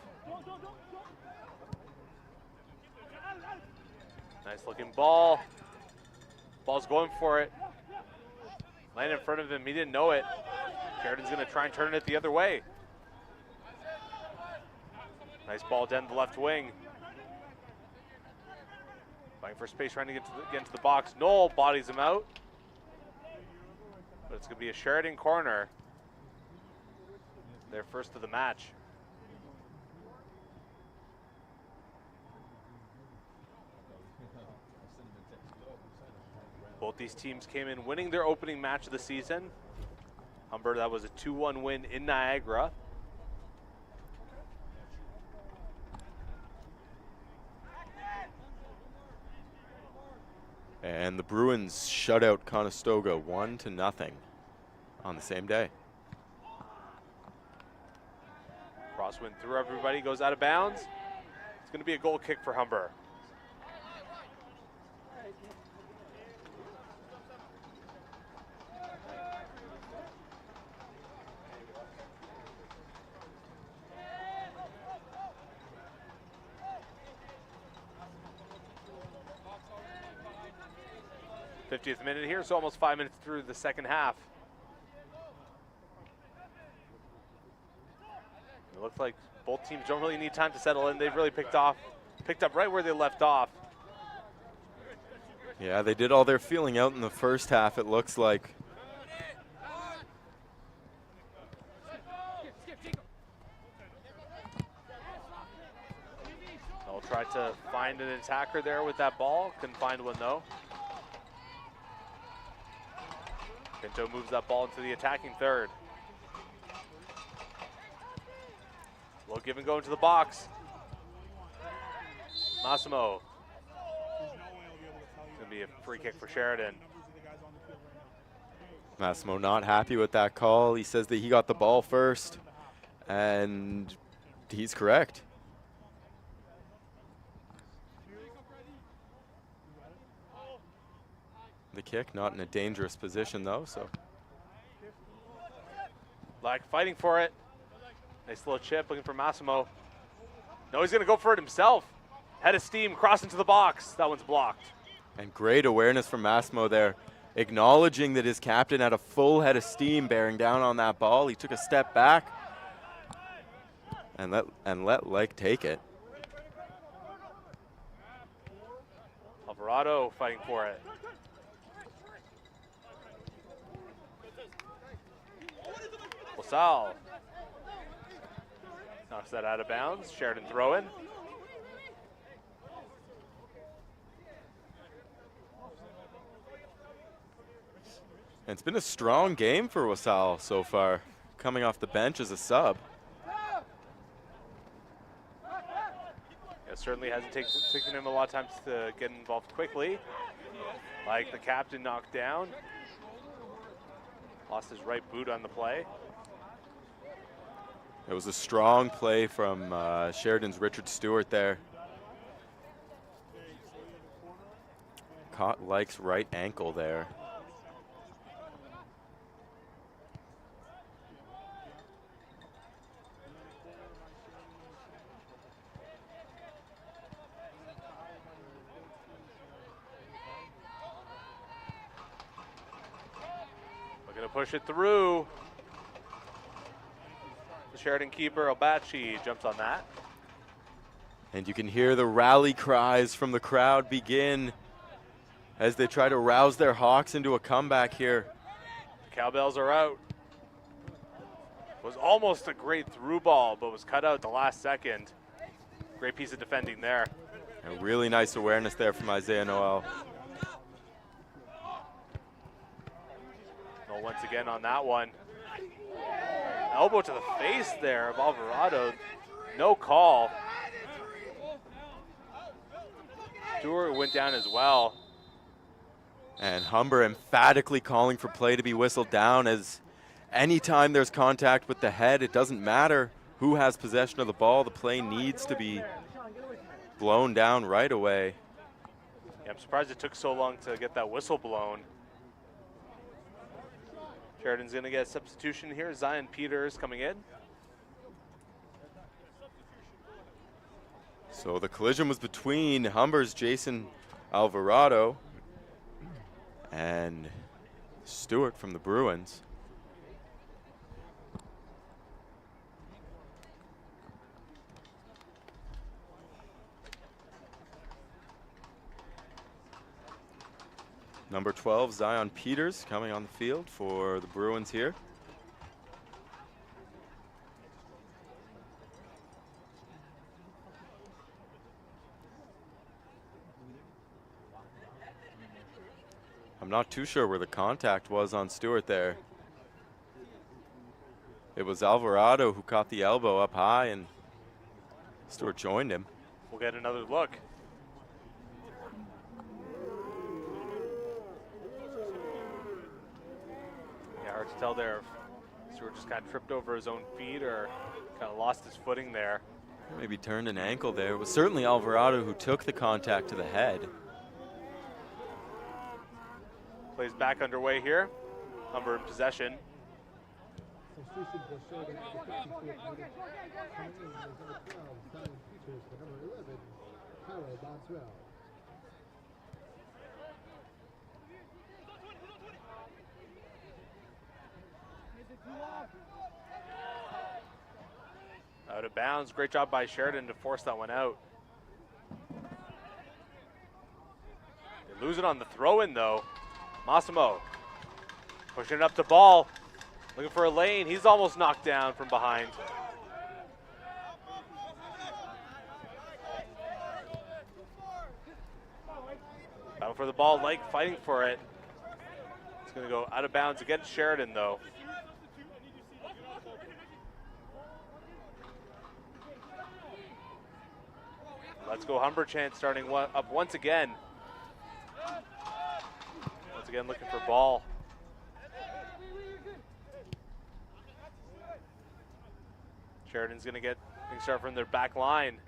Nice looking ball. Ball's going for it. Landed in front of him, he didn't know it. Sheridan's gonna try and turn it the other way. Nice ball down the left wing. Fighting for space, trying to get into the box. Knoll bodies him out. But it's gonna be a Sheridan corner. Their first of the match. Both these teams came in winning their opening match of the season. Humber, that was a 2-1 win in Niagara. And the Bruins shut out Conestoga 1-0 on the same day. Crosswind through everybody, goes out of bounds. It's going to be a goal kick for Humber. '50th minute here, so almost 5 minutes through the second half. It looks like both teams don't really need time to settle in. They've really picked up right where they left off. Yeah, they did all their feeling out in the first half, it looks like. They'll try to find an attacker there with that ball. Couldn't find one though. Pinto moves that ball into the attacking third. Little give and go into the box. Massimo. It's going to be a free kick for Sheridan. Massimo not happy with that call. He says that he got the ball first, and he's correct. The kick not in a dangerous position though, so. Like fighting for it. Nice little chip looking for Massimo. No, he's going to go for it himself. Head of steam, cross into the box. That one's blocked. And great awareness from Massimo there, acknowledging that his captain had a full head of steam bearing down on that ball. He took a step back and let Lake take it. Alvarado fighting for it. LaSalle knocks that out of bounds. Sheridan throw in. And it's been a strong game for LaSalle so far, coming off the bench as a sub. It certainly hasn't taken him a lot of time to get involved quickly. Like the captain knocked down. Lost his right boot on the play. It was a strong play from Sheridan's Richard Stewart there. Caught Lake's right ankle there. Looking to push it through. The Sheridan keeper, Obachi, jumps on that. And you can hear the rally cries from the crowd begin as they try to rouse their Hawks into a comeback here. The Cowbells are out. Was almost a great through ball, but was cut out at the last second. Great piece of defending there. A really nice awareness there from Isaiah Noel. No, once again on that one. Elbow to the face there of Alvarado. No call. Stewart went down as well. And Humber emphatically calling for play to be whistled down, as anytime there's contact with the head, it doesn't matter who has possession of the ball, the play needs to be blown down right away. Yeah, I'm surprised it took so long to get that whistle blown. Sheridan's going to get a substitution here. Zion Peters coming in. So the collision was between Humber's Jason Alvarado and Stewart from the Bruins. Number 12, Zion Peters, coming on the field for the Bruins here. I'm not too sure where the contact was on Stewart there. It was Alvarado who caught the elbow up high, and Stewart joined him. We'll get another look. Hard to tell there if Stewart just kind of tripped over his own feet or kind of lost his footing there. Maybe turned an ankle there. It was certainly Alvarado who took the contact to the head. Plays back underway here. Humber in possession. Substitution for Sheridan at the 54th minute. Coming in is number 12, Simon Peters, for number 11, Harold Boswell. Out of bounds. Great job by Sheridan to force that one out. They lose it on the throw-in, though. Massimo pushing it up to ball. Looking for a lane. He's almost knocked down from behind. Battle for the ball, like fighting for it. It's going to go out of bounds against Sheridan, though. Let's go Humber chant starting up once again. Once again looking for ball. Sheridan's going to get things started from their back line.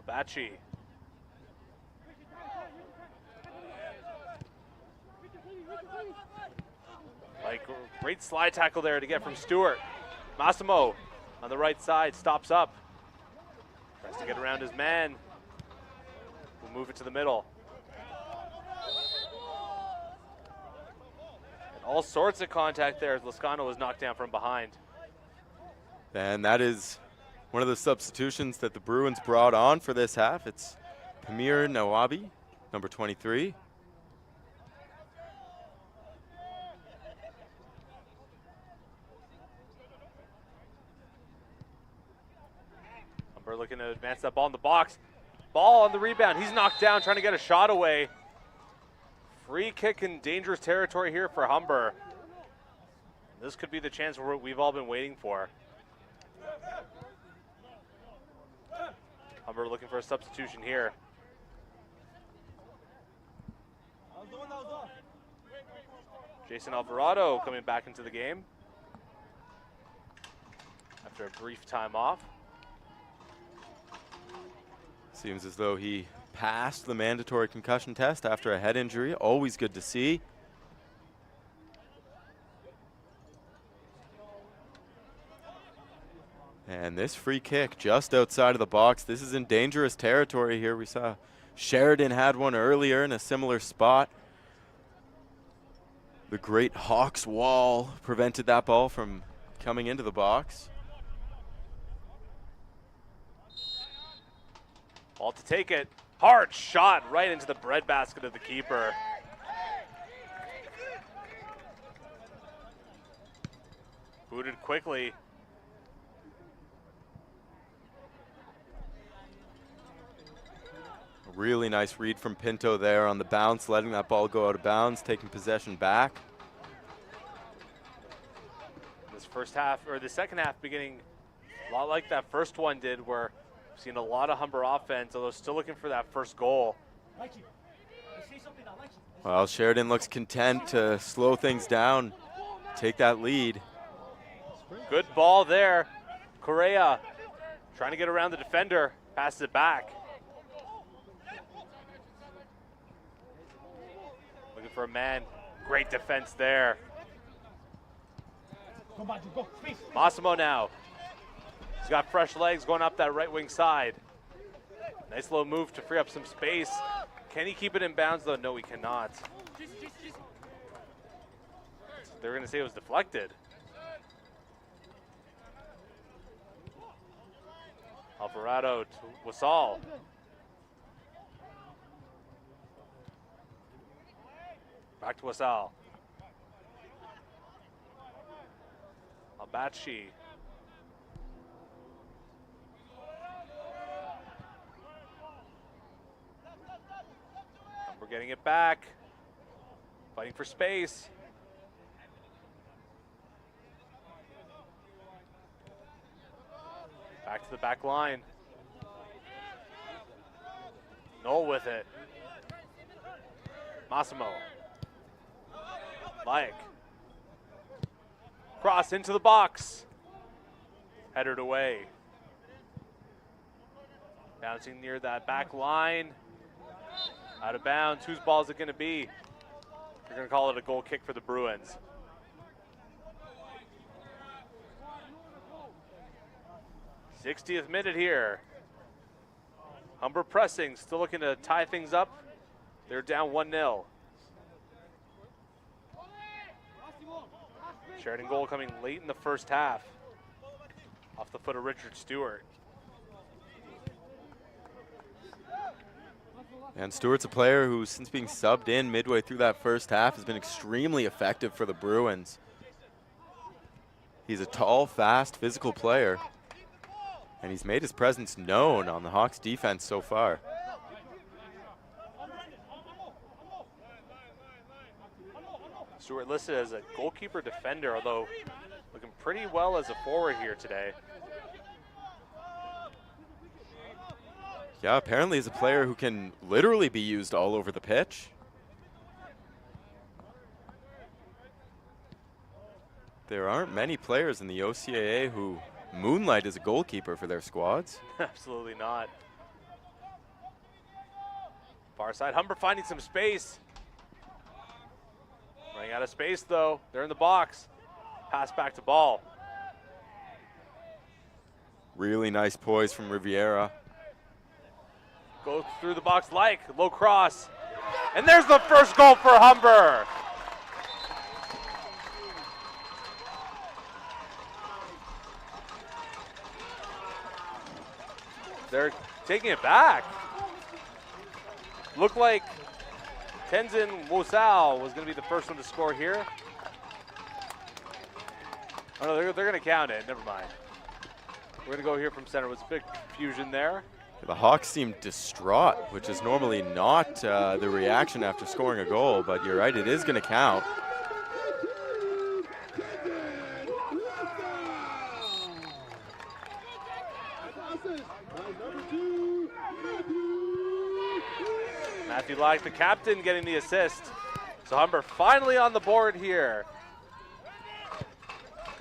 Abachi. Like, great slide tackle there to get from Stewart. Massimo on the right side stops up. Tries to get around his man. We'll move it to the middle. And all sorts of contact there as Lascano was knocked down from behind. And that is one of the substitutions that the Bruins brought on for this half. It's Pamir Nawabi, number 23. Humber looking to advance that ball in the box. Ball on the rebound. He's knocked down, trying to get a shot away. Free kick in dangerous territory here for Humber. This could be the chance we've all been waiting for. Humber looking for a substitution here. Jason Alvarado coming back into the game after a brief time off. Seems as though he passed the mandatory concussion test after a head injury. Always good to see. And this free kick just outside of the box. This is in dangerous territory here. We saw Sheridan had one earlier in a similar spot. The great Hawks wall prevented that ball from coming into the box. Ball to take it. Hard shot right into the breadbasket of the keeper. Booted quickly. A really nice read from Pinto there on the bounce, letting that ball go out of bounds, taking possession back. This first half, or the second half, beginning a lot like that first one did, where we've seen a lot of Humber offense, although still looking for that first goal. Well, Sheridan looks content to slow things down, take that lead. Good ball there. Correa trying to get around the defender, passes it back. Looking for a man. Great defense there. Massimo now. He's got fresh legs going up that right wing side. Nice little move to free up some space. Can he keep it in bounds though? No, he cannot. They're going to say it was deflected. Alvarado to Wasal. Back to Wasal. Abachi. We're getting it back. Fighting for space. Back to the back line. Noel with it. Massimo. Like. Cross into the box. Headed away. Bouncing near that back line. Out of bounds. Whose ball is it going to be? They're going to call it a goal kick for the Bruins. '60th minute here. Humber pressing, still looking to tie things up. They're down 1-0. Sheridan goal coming late in the first half. Off the foot of Richard Stewart. And Stewart's a player who, since being subbed in midway through that first half, has been extremely effective for the Bruins. He's a tall, fast, physical player, and he's made his presence known on the Hawks defense so far. Stewart listed as a goalkeeper defender, although looking pretty well as a forward here today. Yeah, apparently he's a player who can literally be used all over the pitch. There aren't many players in the OCAA who moonlight as a goalkeeper for their squads. Absolutely not. Far side, Humber finding some space. Running out of space though. They're in the box. Pass back to ball. Really nice poise from Riviera. Goes through the box like low cross. And there's the first goal for Humber. They're taking it back. Looked like Tenzin Wosal was going to be the first one to score here. Oh no, they're going to count it. Never mind. We're going to go here from center. It was a big confusion there. The Hawks seem distraught, which is normally not the reaction after scoring a goal, but you're right, it is going to count. Matthew Like, the captain, getting the assist. So Humber finally on the board here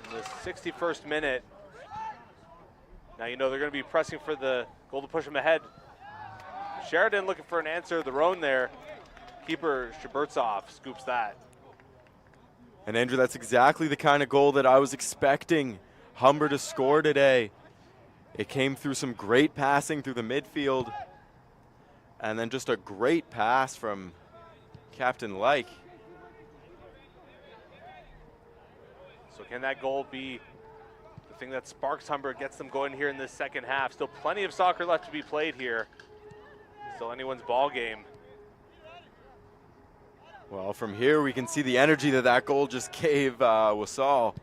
in the 61st minute. Now you know they're going to be pressing for the goal to push them ahead. Sheridan looking for an answer of their own there. Keeper Shabertsov scoops that. And Andrew, that's exactly the kind of goal that I was expecting Humber to score today. It came through some great passing through the midfield, and then just a great pass from Captain Like. So can that goal be the thing that sparks Humber, gets them going here in this second half? Still plenty of soccer left to be played here. Still anyone's ball game. Well, from here we can see the energy that that goal just gave Wasal.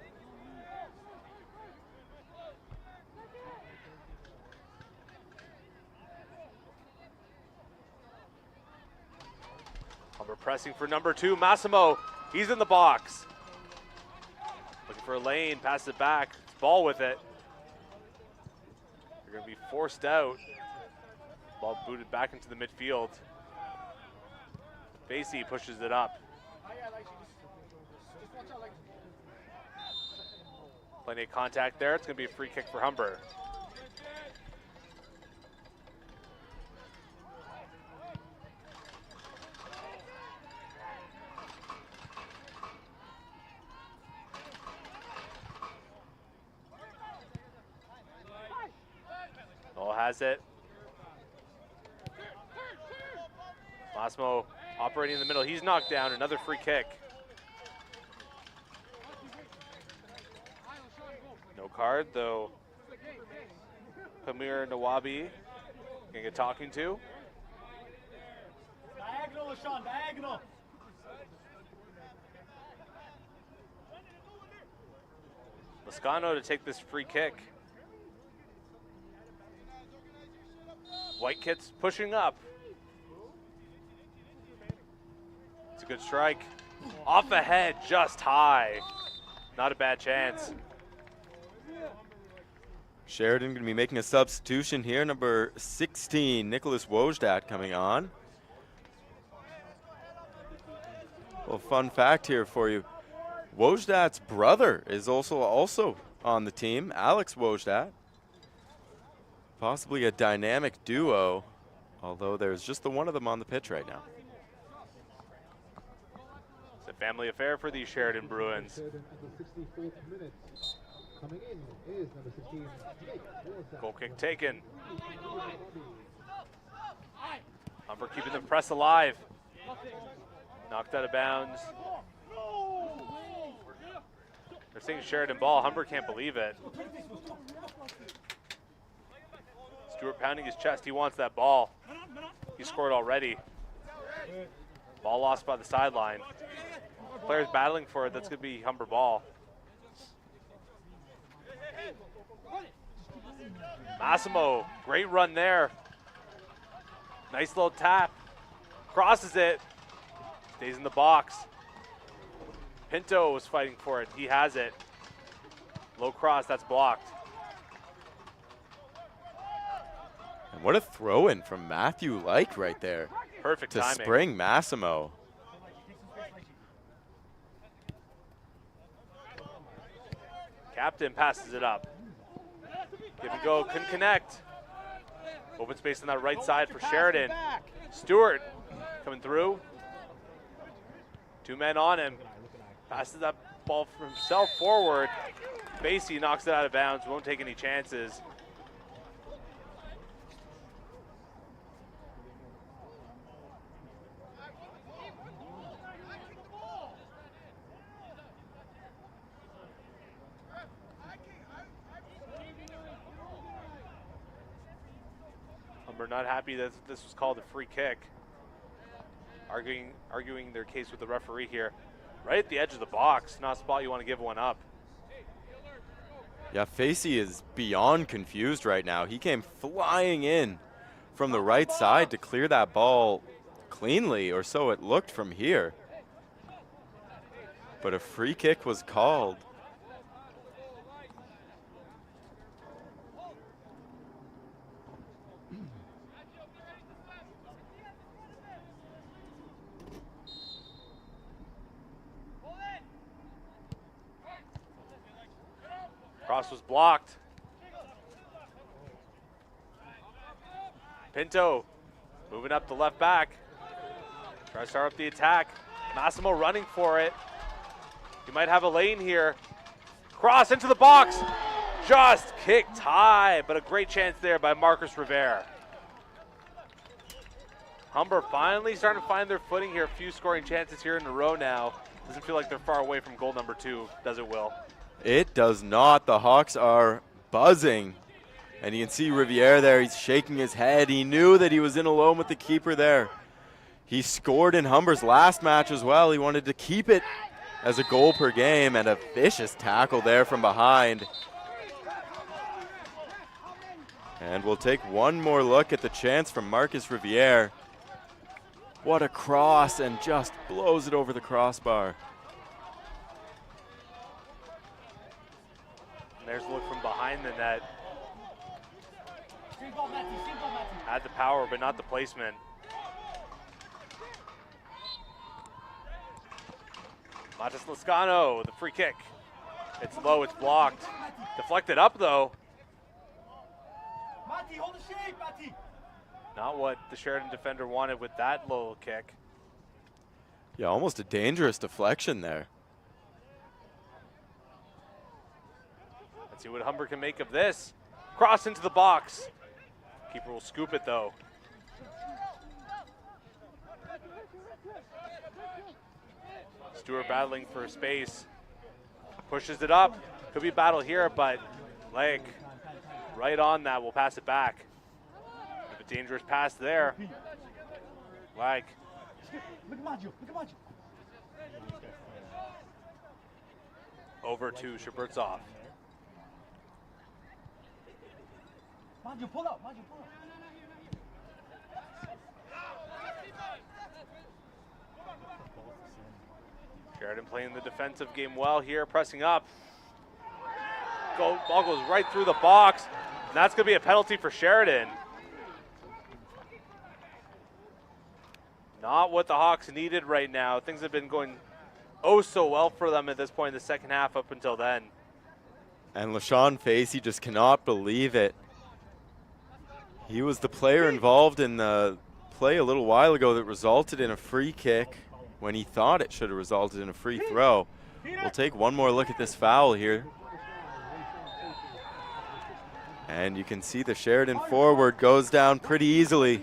Humber pressing for number 2, Massimo. He's in the box. Looking for a lane, pass it back. Ball with it. They're going to be forced out. Ball booted back into the midfield. Basie pushes it up. Plenty of contact there. It's going to be a free kick for Humber. Noel has it. Massimo operating in the middle. He's knocked down. Another free kick. No card, though. Pamir Nawabi gonna get talking to. Diagonal, Sean, diagonal. Lascano to take this free kick. White Kit's pushing up. It's a good strike. Off ahead, just high. Not a bad chance. Sheridan going to be making a substitution here. Number 16, Nicholas Wojdat coming on. Well, fun fact here for you. Wojdat's brother is also on the team, Alex Wojdat. Possibly a dynamic duo, although there's just the one of them on the pitch right now. It's a family affair for the Sheridan Bruins. Sheridan at the 64th minute. Coming in is number 16, Nick Wozak. Goal kick taken. Humber keeping the press alive. Knocked out of bounds. They're saying Sheridan ball. Humber can't believe it. Stewart pounding his chest. He wants that ball. He scored already. Ball lost by the sideline. Players battling for it. That's going to be Humber ball. Massimo, great run there. Nice little tap. Crosses it. Stays in the box. Pinto was fighting for it. He has it. Low cross, that's blocked. And what a throw-in from Matthew Like right there. Perfect to timing. spring Massimo. Captain passes it up. Give and go, couldn't connect. Open space on that right side for Sheridan. Stewart coming through. Two men on him. Passes that ball from himself forward. Basie knocks it out of bounds. Won't take any chances. Humber not happy that this was called a free kick. Arguing their case with the referee here. Right at the edge of the box, not a spot you want to give one up. Yeah, Facey is beyond confused right now. He came flying in from the right side to clear that ball cleanly, or so it looked from here. But a free kick was called. Cross was blocked. Pinto moving up the left back. Try to start up the attack. Massimo running for it. He might have a lane here. Cross into the box. Just kicked high, but a great chance there by Marcus Rivera. Humber finally starting to find their footing here. A few scoring chances here in a row now. Doesn't feel like they're far away from goal number 2, does it, Will? It does not. The Hawks are buzzing. And you can see Riviere there. He's shaking his head. He knew that he was in alone with the keeper there. He scored in Humber's last match as well. He wanted to keep it as a goal per game, and a vicious tackle there from behind. And we'll take one more look at the chance from Marcus Riviere. What a cross, and just blows it over the crossbar. There's a look from behind the net. Had the power, but not the placement. Matas Lascano, the free kick. It's low, it's blocked. Deflected up, though. Not what the Sheridan defender wanted with that little kick. Yeah, almost a dangerous deflection there. Let's see what Humber can make of this. Cross into the box. Keeper will scoop it, though. Stewart battling for space. Pushes it up. Could be a battle here, but Lake right on that. Will pass it back. Have a dangerous pass there. Like. Over to Shabertsov. Sheridan playing the defensive game well here, pressing up. Ball goes right through the box, and that's going to be a penalty for Sheridan. Not what the Hawks needed right now. Things have been going oh so well for them at this point in the second half up until then. And LaShawn Facey just cannot believe it. He was the player involved in the play a little while ago that resulted in a free kick when he thought it should have resulted in a free throw. We'll take one more look at this foul here. And you can see the Sheridan forward goes down pretty easily.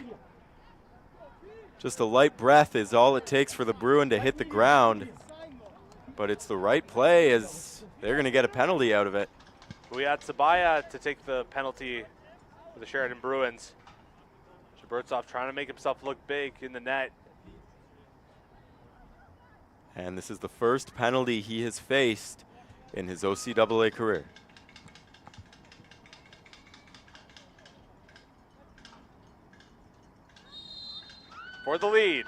Just a light breath is all it takes for the Bruin to hit the ground. But it's the right play as they're going to get a penalty out of it. We had Sabaya to take the penalty for the Sheridan Bruins. Shabertsov trying to make himself look big in the net. And this is the first penalty he has faced in his OCAA career. For the lead.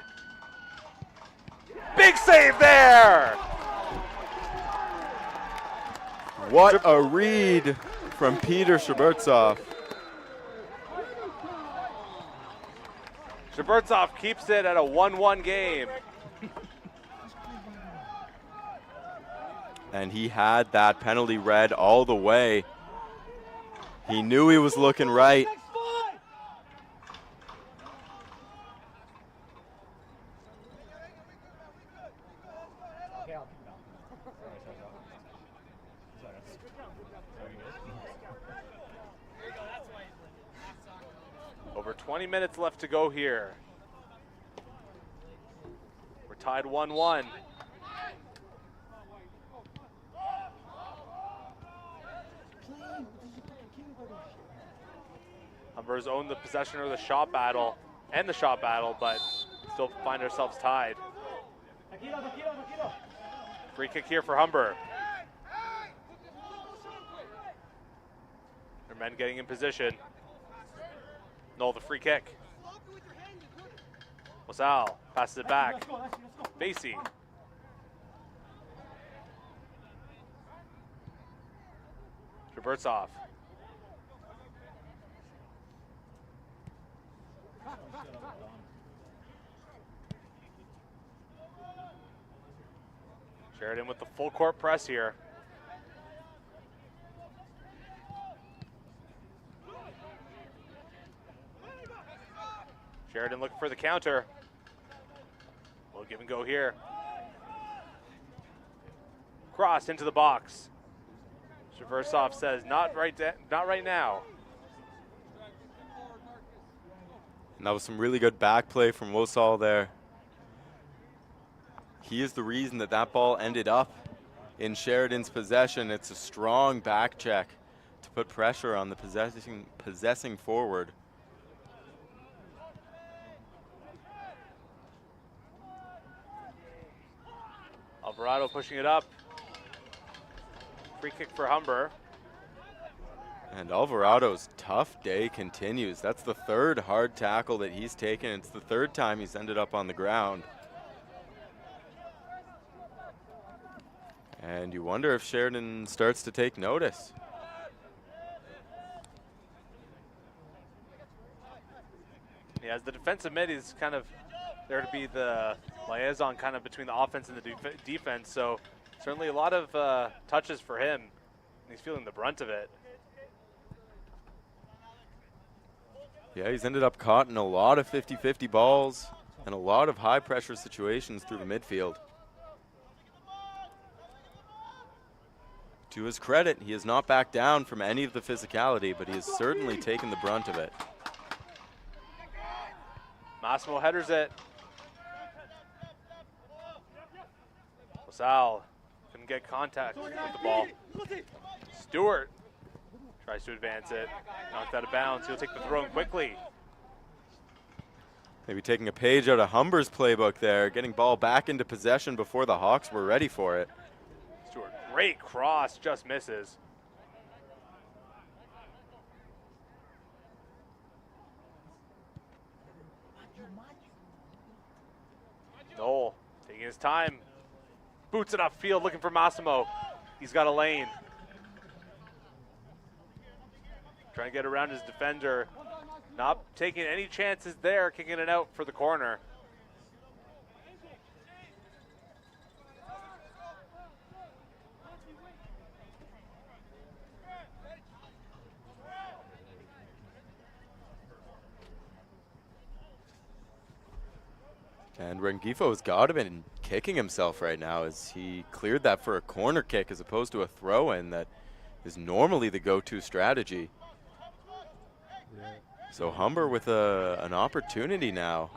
Big save there! What a read from Peter Shabertsov. Shabertsov keeps it at a 1-1 game. And he had that penalty read all the way. He knew he was looking right. Over 20 minutes left to go here. We're tied 1-1. Humber's owned the possession or the shot battle and the shot battle, but still find ourselves tied. Free kick here for Humber. Their men getting in position. No, the free kick. Wasal passes it back. Facey. Shabertsov. Sheridan with the full court press here. Sheridan looking for the counter. We'll give and go here. Cross into the box. Shabertsov says, not right now. And that was some really good back play from Wosal there. He is the reason that that ball ended up in Sheridan's possession. It's a strong back check to put pressure on the possessing forward. Alvarado pushing it up. Free kick for Humber. And Alvarado's tough day continues. That's the third hard tackle that he's taken. It's the third time he's ended up on the ground. And you wonder if Sheridan starts to take notice. Yeah, as the defensive mid is kind of there to be the liaison kind of between the offense and the defense. So certainly a lot of touches for him. He's feeling the brunt of it. Yeah, he's ended up caught in a lot of 50-50 balls and a lot of high pressure situations through the midfield. To his credit, he has not backed down from any of the physicality, but he has certainly taken the brunt of it. Massimo headers it. Wasal couldn't get contact with the ball. Stewart tries to advance it. Knocked out of bounds. He'll take the throw in quickly. Maybe taking a page out of Humber's playbook there, getting ball back into possession before the Hawks were ready for it. Stewart, great cross, just misses. Noel taking his time. Boots it upfield, looking for Massimo. He's got a lane. Trying to get around his defender. Not taking any chances there, kicking it out for the corner. And Rengifo's got to been kicking himself right now as he cleared that for a corner kick as opposed to a throw-in that is normally the go-to strategy. Yeah. So Humber with an opportunity now.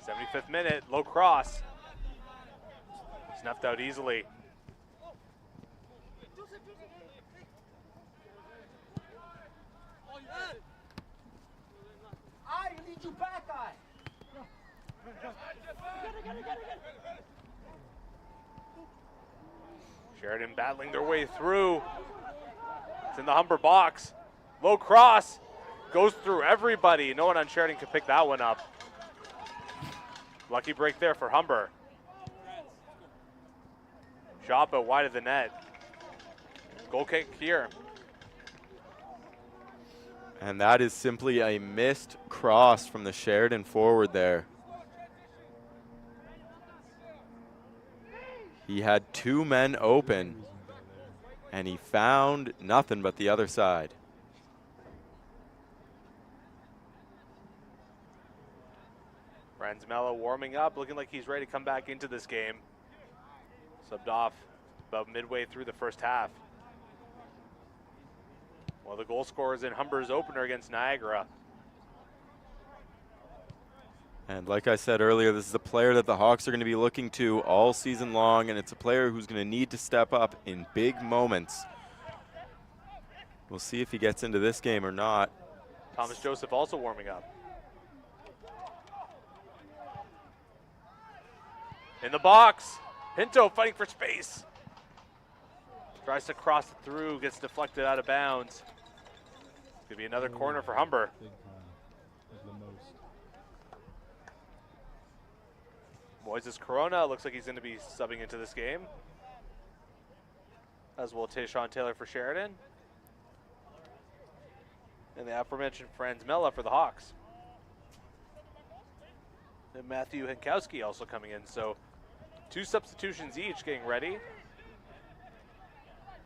75th minute, low cross. Snuffed out easily. I need you back, I. Sheridan battling their way through. It's in the Humber box. Low cross. Goes through everybody. No one on Sheridan can pick that one up. Lucky break there for Humber. Shot but wide of the net. Goal kick here. And that is simply a missed cross from the Sheridan forward there. He had two men open, and he found nothing but the other side. Franzmella warming up, looking like he's ready to come back into this game. Subbed off about midway through the first half. Well, the goal scorers in Humber's opener against Niagara. And like I said earlier, this is a player that the Hawks are going to be looking to all season long, and it's a player who's going to need to step up in big moments. We'll see if he gets into this game or not. Thomas Joseph also warming up. In the box, Pinto fighting for space. Tries to cross it through, gets deflected out of bounds. It's gonna be another corner for Humber. Big time. That's the most. Moises Corona looks like he's gonna be subbing into this game. As will Tayshawn Taylor for Sheridan. And the aforementioned Franzmella for the Hawks. And Matthew Hankowski also coming in, so 2 substitutions each getting ready.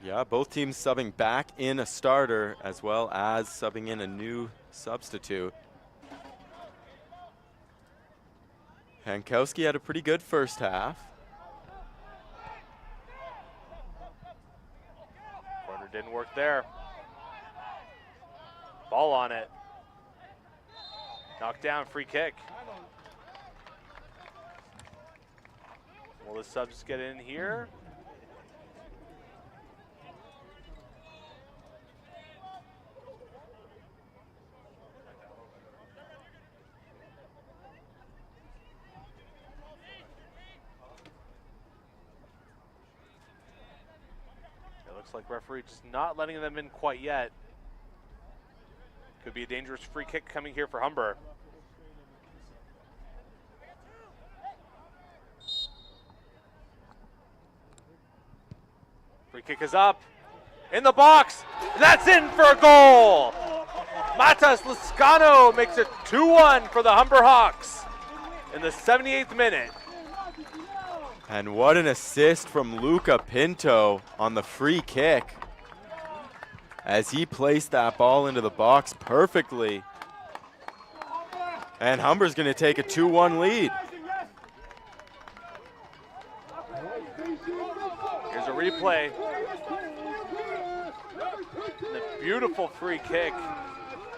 Yeah, both teams subbing back in a starter as well as subbing in a new substitute. Hankowski had a pretty good first half. Corner didn't work there. Ball on it. Knocked down, free kick. Will the subs get in here? It looks like referee just not letting them in quite yet. Could be a dangerous free kick coming here for Humber. Free kick is up. In the box. That's in for a goal. Matas Lascano makes it 2-1 for the Humber Hawks in the 78th minute. And what an assist from Luca Pinto on the free kick as he placed that ball into the box perfectly. And Humber's going to take a 2-1 lead. Here's a replay. And a beautiful free kick.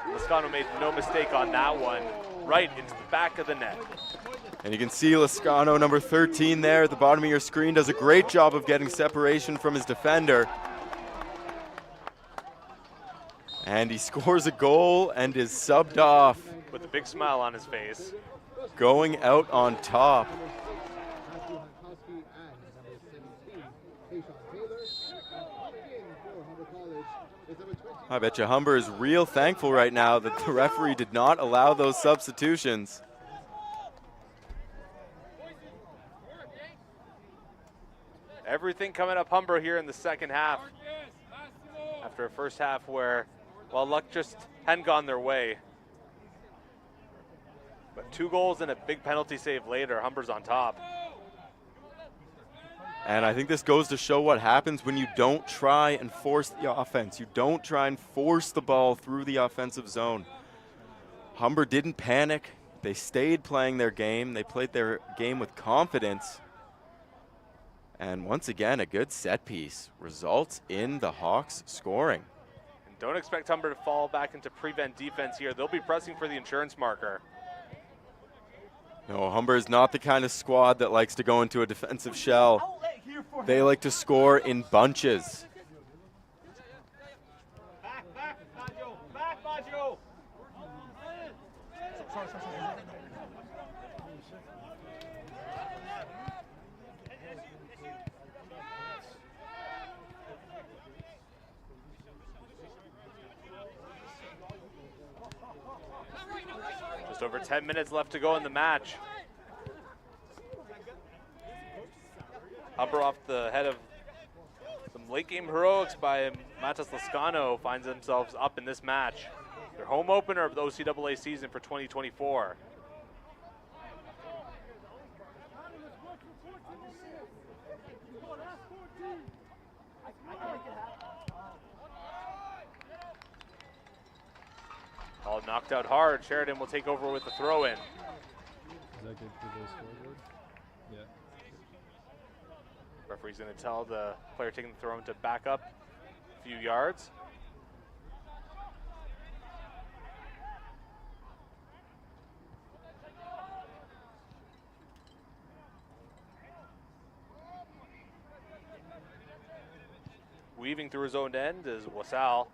Lascano made no mistake on that one. Right into the back of the net. And you can see Lascano, number 13 there at the bottom of your screen, does a great job of getting separation from his defender. And he scores a goal and is subbed off, With a big smile on his face. going out on top. Matthew Hankowski and number 17, Tayshawn Taylor. And coming in for Humber College is number 20. I bet you Humber is real thankful right now that the referee did not allow those substitutions. Everything coming up Humber here in the second half. After a first half where, well, luck just hadn't gone their way. But 2 goals and a big penalty save later, Humber's on top. And I think this goes to show what happens when you don't try and force the offense. You don't try and force the ball through the offensive zone. Humber didn't panic, they stayed playing their game. They played their game with confidence. And once again, a good set piece results in the Hawks scoring. And don't expect Humber to fall back into prevent defense here. They'll be pressing for the insurance marker. No, Humber is not the kind of squad that likes to go into a defensive shell. They like to score in bunches. Back, Maggio. Back, Maggio. Just over 10 minutes left to go in the match. Humber off the head of some late game heroics by Matas Lascano finds themselves up in this match. Their home opener of the OCAA season for 2024. All knocked out hard. Sheridan will take over with the throw in. Is that good for the scoreboard? Yeah. Referee's going to tell the player taking the throw in to back up a few yards. Weaving through his own end is Wasal.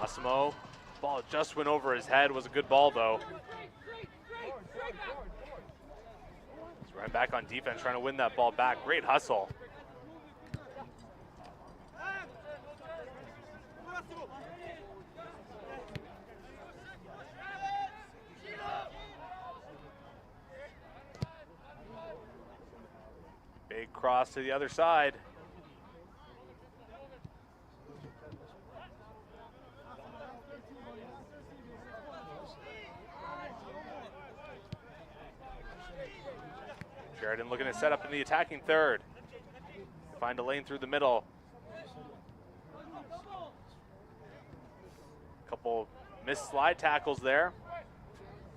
Massimo, ball just went over his head. Was a good ball though. He's right back on defense, trying to win that ball back. Great hustle. Big cross to the other side. Sheridan looking to set up in the attacking third. Find a lane through the middle. Couple missed slide tackles there.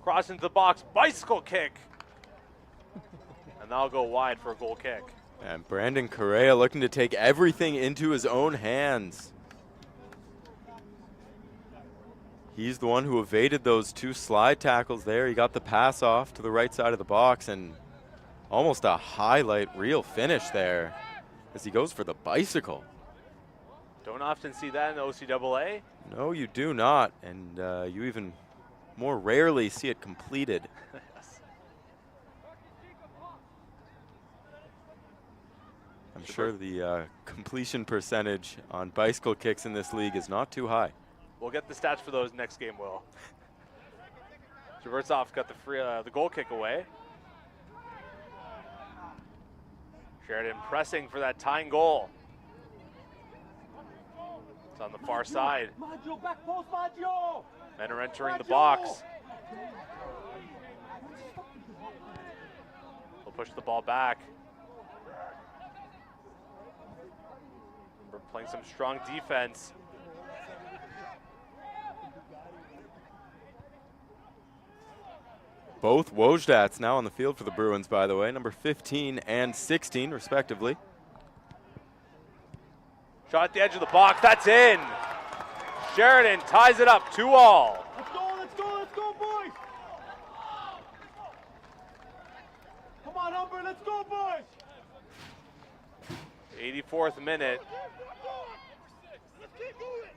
Cross into the box, bicycle kick. And that'll go wide for a goal kick. And Brandon Correa looking to take everything into his own hands. He's the one who evaded those two slide tackles there. He got the pass off to the right side of the box and almost a highlight reel finish there as he goes for the bicycle. Don't often see that in the OCAA. No, you do not. And you even more rarely see it completed. Yes. I'm sure the completion percentage on bicycle kicks in this league is not too high. We'll get the stats for those next game, Will. Javertsov got the goal kick away. Sheridan pressing for that tying goal. It's on the far side. Maggio, back post, Maggio. Men are entering the box. They'll push the ball back. We're playing some strong defense. Both Wojdats now on the field for the Bruins, by the way, number 15 and 16, respectively. Shot at the edge of the box, that's in. Sheridan ties it up, 2-2. Let's go, boys. Come on, Humber, let's go, boys. 84th minute. Let's keep moving.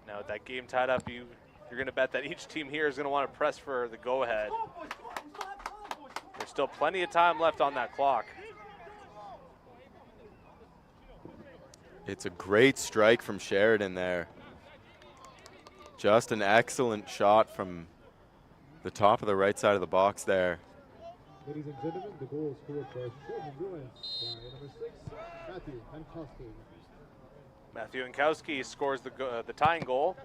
Now with that game tied up, you're going to bet that each team here is going to want to press for the go-ahead. There's still plenty of time left on that clock. It's a great strike from Sheridan there. Just an excellent shot from the top of the right side of the box there. Ladies and gentlemen, the goal scored for Sheridan Bruins by number 6, Matthew Pankowski. Matthew Jankowski scores the tying goal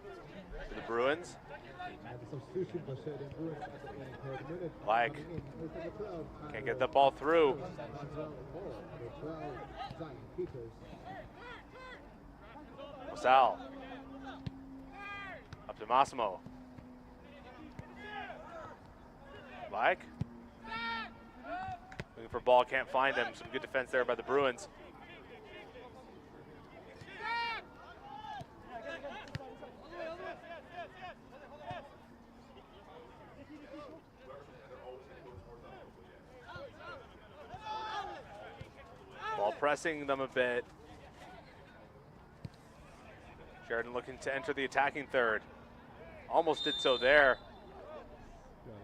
for the Bruins. And the substitution for Sheridan Bruins at the 23rd minute. Like, Coming in, number 12, can't get the ball through. Number 12, Zion Peters. Sal. Up to Massimo. Like. Looking for ball, can't find him. Some good defense there by the Bruins. Ball pressing them a bit. Sheridan looking to enter the attacking third. Almost did so there.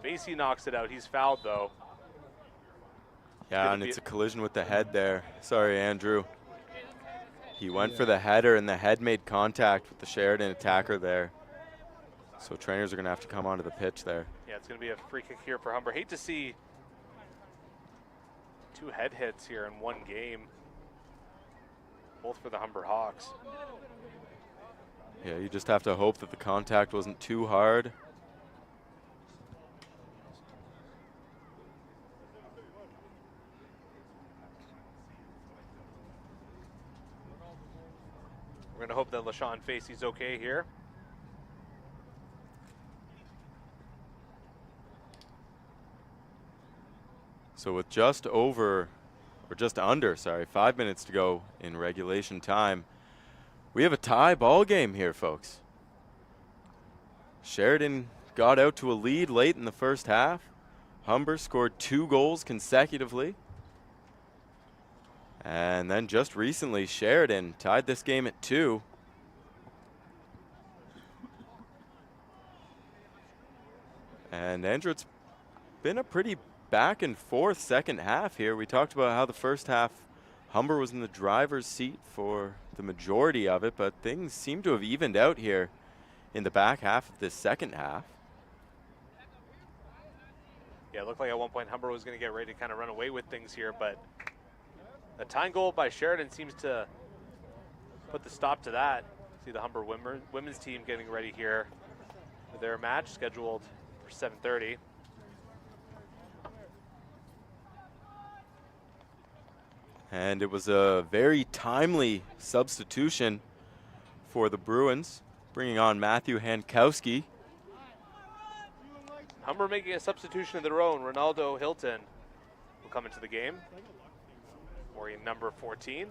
Facey knocks it out. He's fouled though. Yeah, and it's a collision with the head there. Sorry, Andrew. He went for the header, and the head made contact with the Sheridan attacker there. So trainers are going to have to come onto the pitch there. Yeah, it's going to be a free kick here for Humber. Hate to see 2 head hits here in one game, both for the Humber Hawks. Yeah, you just have to hope that the contact wasn't too hard. We're going to hope that LaShawn Facey's okay here. So with just over, or just under, sorry, 5 minutes to go in regulation time, we have a tie ball game here, folks. Sheridan got out to a lead late in the first half. Humber scored 2 goals consecutively. And then just recently, Sheridan tied this game at 2. And Andrew, it's been a pretty back and forth second half here. We talked about how the first half Humber was in the driver's seat for the majority of it, but things seem to have evened out here in the back half of this second half. Yeah, it looked like at one point Humber was going to get ready to kind of run away with things here, but a tying goal by Sheridan seems to put the stop to that. See the Humber women's team getting ready here for their match scheduled for 7:30. And it was a very timely substitution for the Bruins, bringing on Matthew Jankowski. Humber making a substitution of their own. Ronaldo Hilton will come into the game, wearing number 14.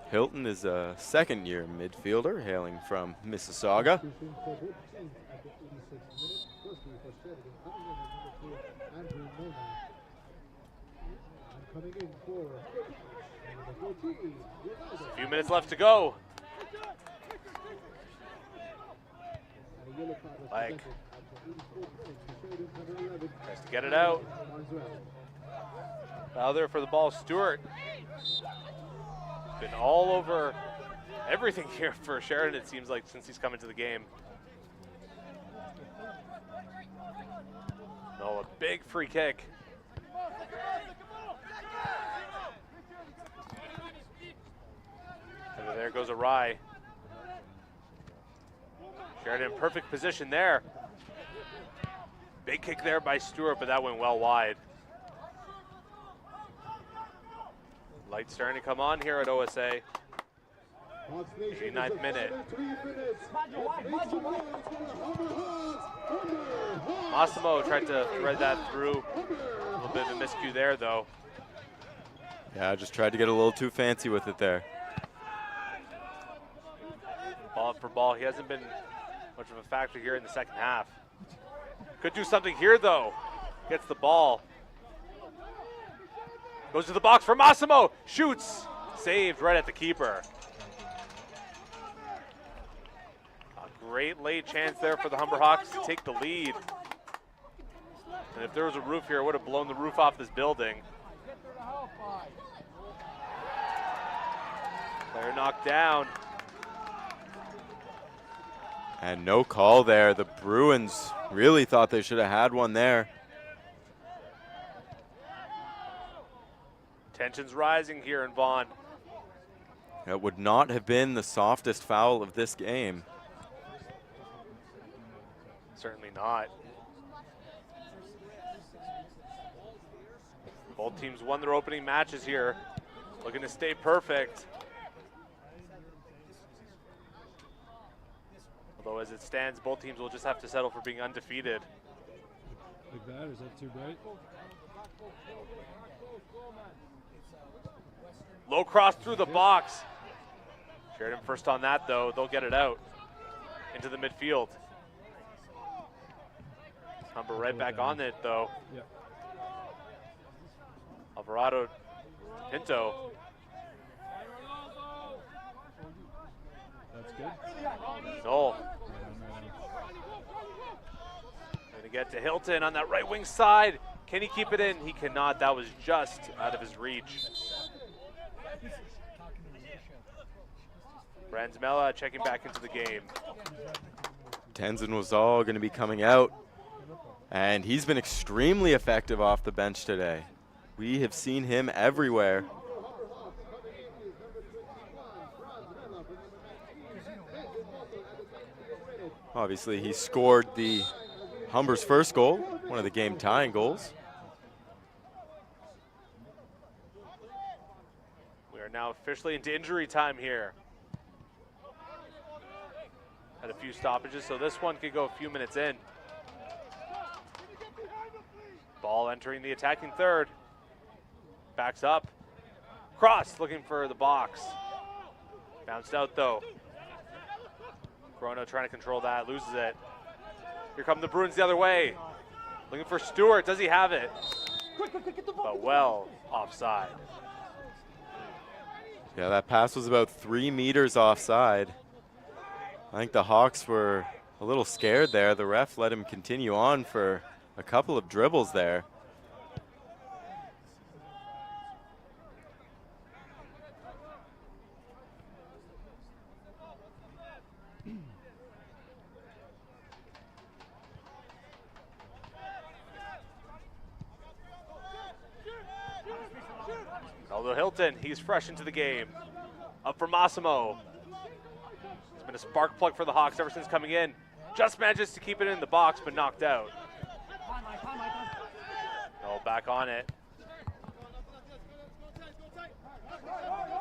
Hilton is a second-year midfielder hailing from Mississauga. Substitution for both teams at the 86th minute. Firstly for Sheridan, coming in at number 2, Andrew Mona. And coming in for number 14, Ronaldo. A few minutes left to go. And a yellow card was Like. presented at the 84th minute to Sheridan, number 11. Tries to get it out. Manswell. Foul there for the ball. Stewart. Been all over everything here for Sheridan, it seems like, since he's come into the game. Oh, a big free kick. And there goes a Rye. Sheridan in perfect position there. Big kick there by Stewart, but that went well wide. Lights starting to come on here at OSA. 89th minute. Massimo tried to thread that through. A little bit of a miscue there, though. Yeah, I just tried to get a little too fancy with it there. Ball up for ball. He hasn't been much of a factor here in the second half. Could do something here, though. Gets the ball. Goes to the box for Massimo. Shoots. Saved right at the keeper. A great late chance there for the Humber Hawks to take the lead. And if there was a roof here, it would have blown the roof off this building. Player knocked down. And no call there. The Bruins really thought they should have had one there. Tensions rising here in Vaughan. It would not have been the softest foul of this game. Certainly not. Both teams won their opening matches here, looking to stay perfect. Although as it stands, both teams will just have to settle for being undefeated. Like that, or is that too bright? Low cross through the box. Sheridan first on that though, they'll get it out into the midfield. Humber right back on it though. Yep. Alvarado Pinto. That's good. Noel. Gonna get to Hilton on that right wing side. Can he keep it in? He cannot. That was just out of his reach. Bransmella checking back into the game. Tenzin was all going to be coming out, and he's been extremely effective off the bench today. We have seen him everywhere. Obviously, he scored the Humber's first goal, one of the game tying goals. We are now officially into injury time here. Had a few stoppages, so this one could go a few minutes in. Ball entering the attacking third. Backs up. Cross looking for the box. Bounced out though. Corona trying to control that, loses it. Here come the Bruins the other way. Looking for Stewart, does he have it? But well offside. Yeah, that pass was about 3 meters offside. I think the Hawks were a little scared there. The ref let him continue on for a couple of dribbles there. Although Hilton, he's fresh into the game. Up for Massimo. It's been a spark plug for the Hawks ever since coming in. Just manages to keep it in the box, but knocked out. No, back on it.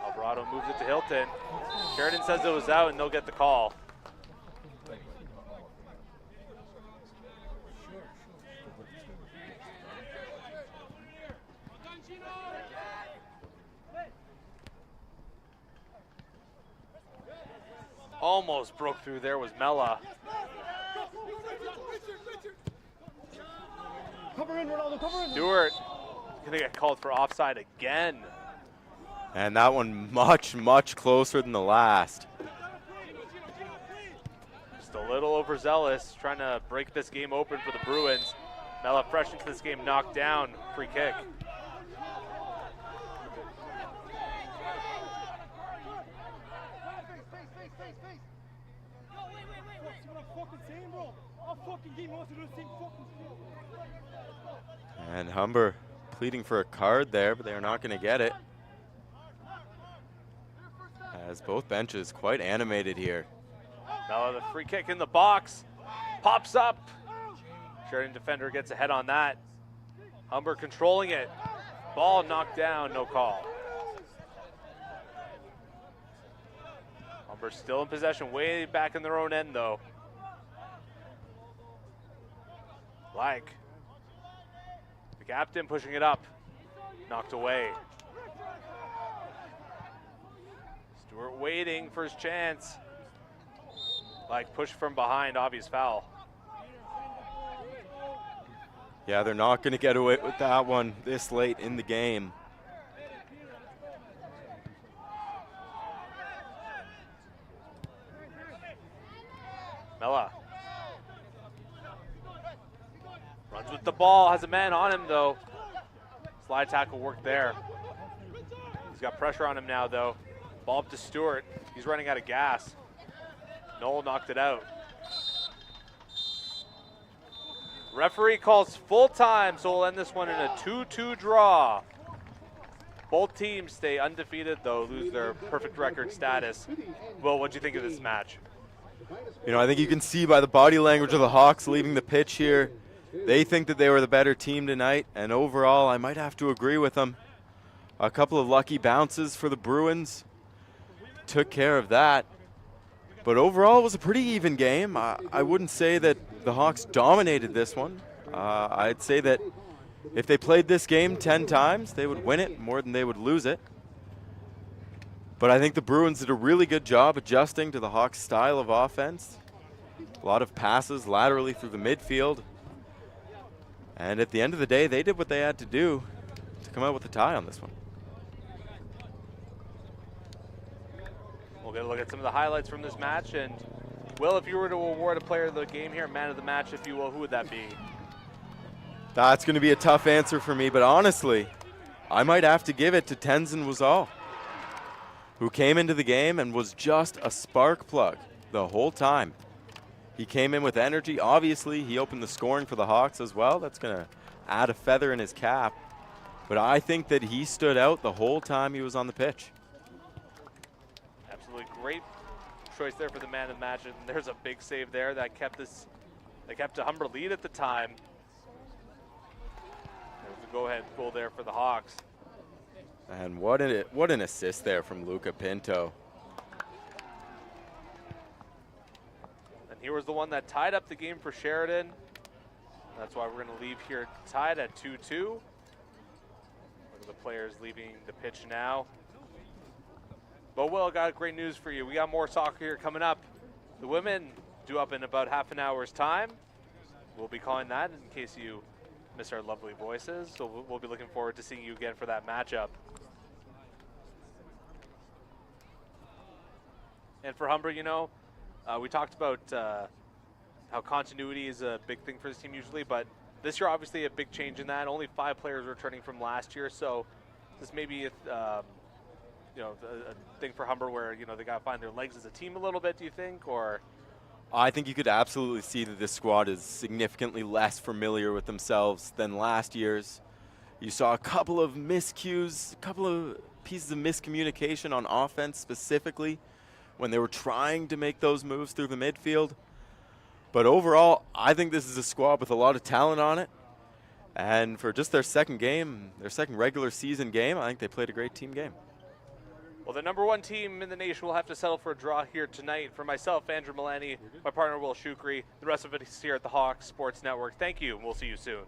Alvarado moves it to Hilton. Sheridan says it was out, and they'll get the call. Almost broke through there was Mella. Cover in, Ronaldo, cover in. Stewart gonna get called for offside again. And that one much, much closer than the last. Just a little overzealous, trying to break this game open for the Bruins. Mella fresh into this game, knocked down, free kick. And Humber pleading for a card there, but they are not going to get it. As both benches quite animated here. Mella, the free kick in the box, pops up. Sheridan defender gets ahead on that. Humber controlling it. Ball knocked down, no call. Humber still in possession, way back in their own end though. Like. The captain pushing it up. Knocked away. Stewart waiting for his chance. Like push from behind, obvious foul. Yeah, they're not going to get away with that one this late in the game. Mella. Runs with the ball, has a man on him though. Slide tackle worked there. He's got pressure on him now though. Ball up to Stewart. He's running out of gas. Noel knocked it out. Referee calls full time, so we'll end this one in a 2-2 draw. Both teams stay undefeated, though lose their perfect record status. Will, what do you think of this match? You know, I think you can see by the body language of the Hawks leaving the pitch here, they think that they were the better team tonight, and overall, I might have to agree with them. A couple of lucky bounces for the Bruins took care of that. But overall, it was a pretty even game. I wouldn't say that the Hawks dominated this one. I'd say that if they played this game 10 times, they would win it more than they would lose it. But I think the Bruins did a really good job adjusting to the Hawks' style of offense. A lot of passes laterally through the midfield. And at the end of the day, they did what they had to do to come out with a tie on this one. We'll get a look at some of the highlights from this match. And, Will, if you were to award a player of the game here, man of the match, if you will, who would that be? That's going to be a tough answer for me, but honestly, I might have to give it to Tenzin Wazal, who came into the game and was just a spark plug the whole time. He came in with energy. Obviously, he opened the scoring for the Hawks as well. That's going to add a feather in his cap. But I think that he stood out the whole time he was on the pitch. Absolutely great choice there for the man of the match. And there's a big save there that kept a Humber lead at the time. There's a go-ahead goal there for the Hawks. And what an assist there from Luca Pinto. And here was the one that tied up the game for Sheridan. That's why we're going to leave here tied at 2-2. Look at the players leaving the pitch now. But Will, got great news for you. We got more soccer here coming up. The women due up in about half an hour's time. We'll be calling that in case you miss our lovely voices. So we'll be looking forward to seeing you again for that matchup. And for Humber, you know, we talked about how continuity is a big thing for this team usually, but this year obviously a big change in that. Only 5 players returning from last year, so this may be a thing for Humber where, you know, they got to find their legs as a team a little bit, do you think? Or I think you could absolutely see that this squad is significantly less familiar with themselves than last year's. You saw a couple of miscues, a couple of pieces of miscommunication on offense specifically when they were trying to make those moves through the midfield. But overall, I think this is a squad with a lot of talent on it. And for just their second game, their second regular season game, I think they played a great team game. well, the #1 team in the nation will have to settle for a draw here tonight. For myself, Andrew Milani, my partner Will Shukri, the rest of us here at the Hawks Sports Network, thank you, and we'll see you soon.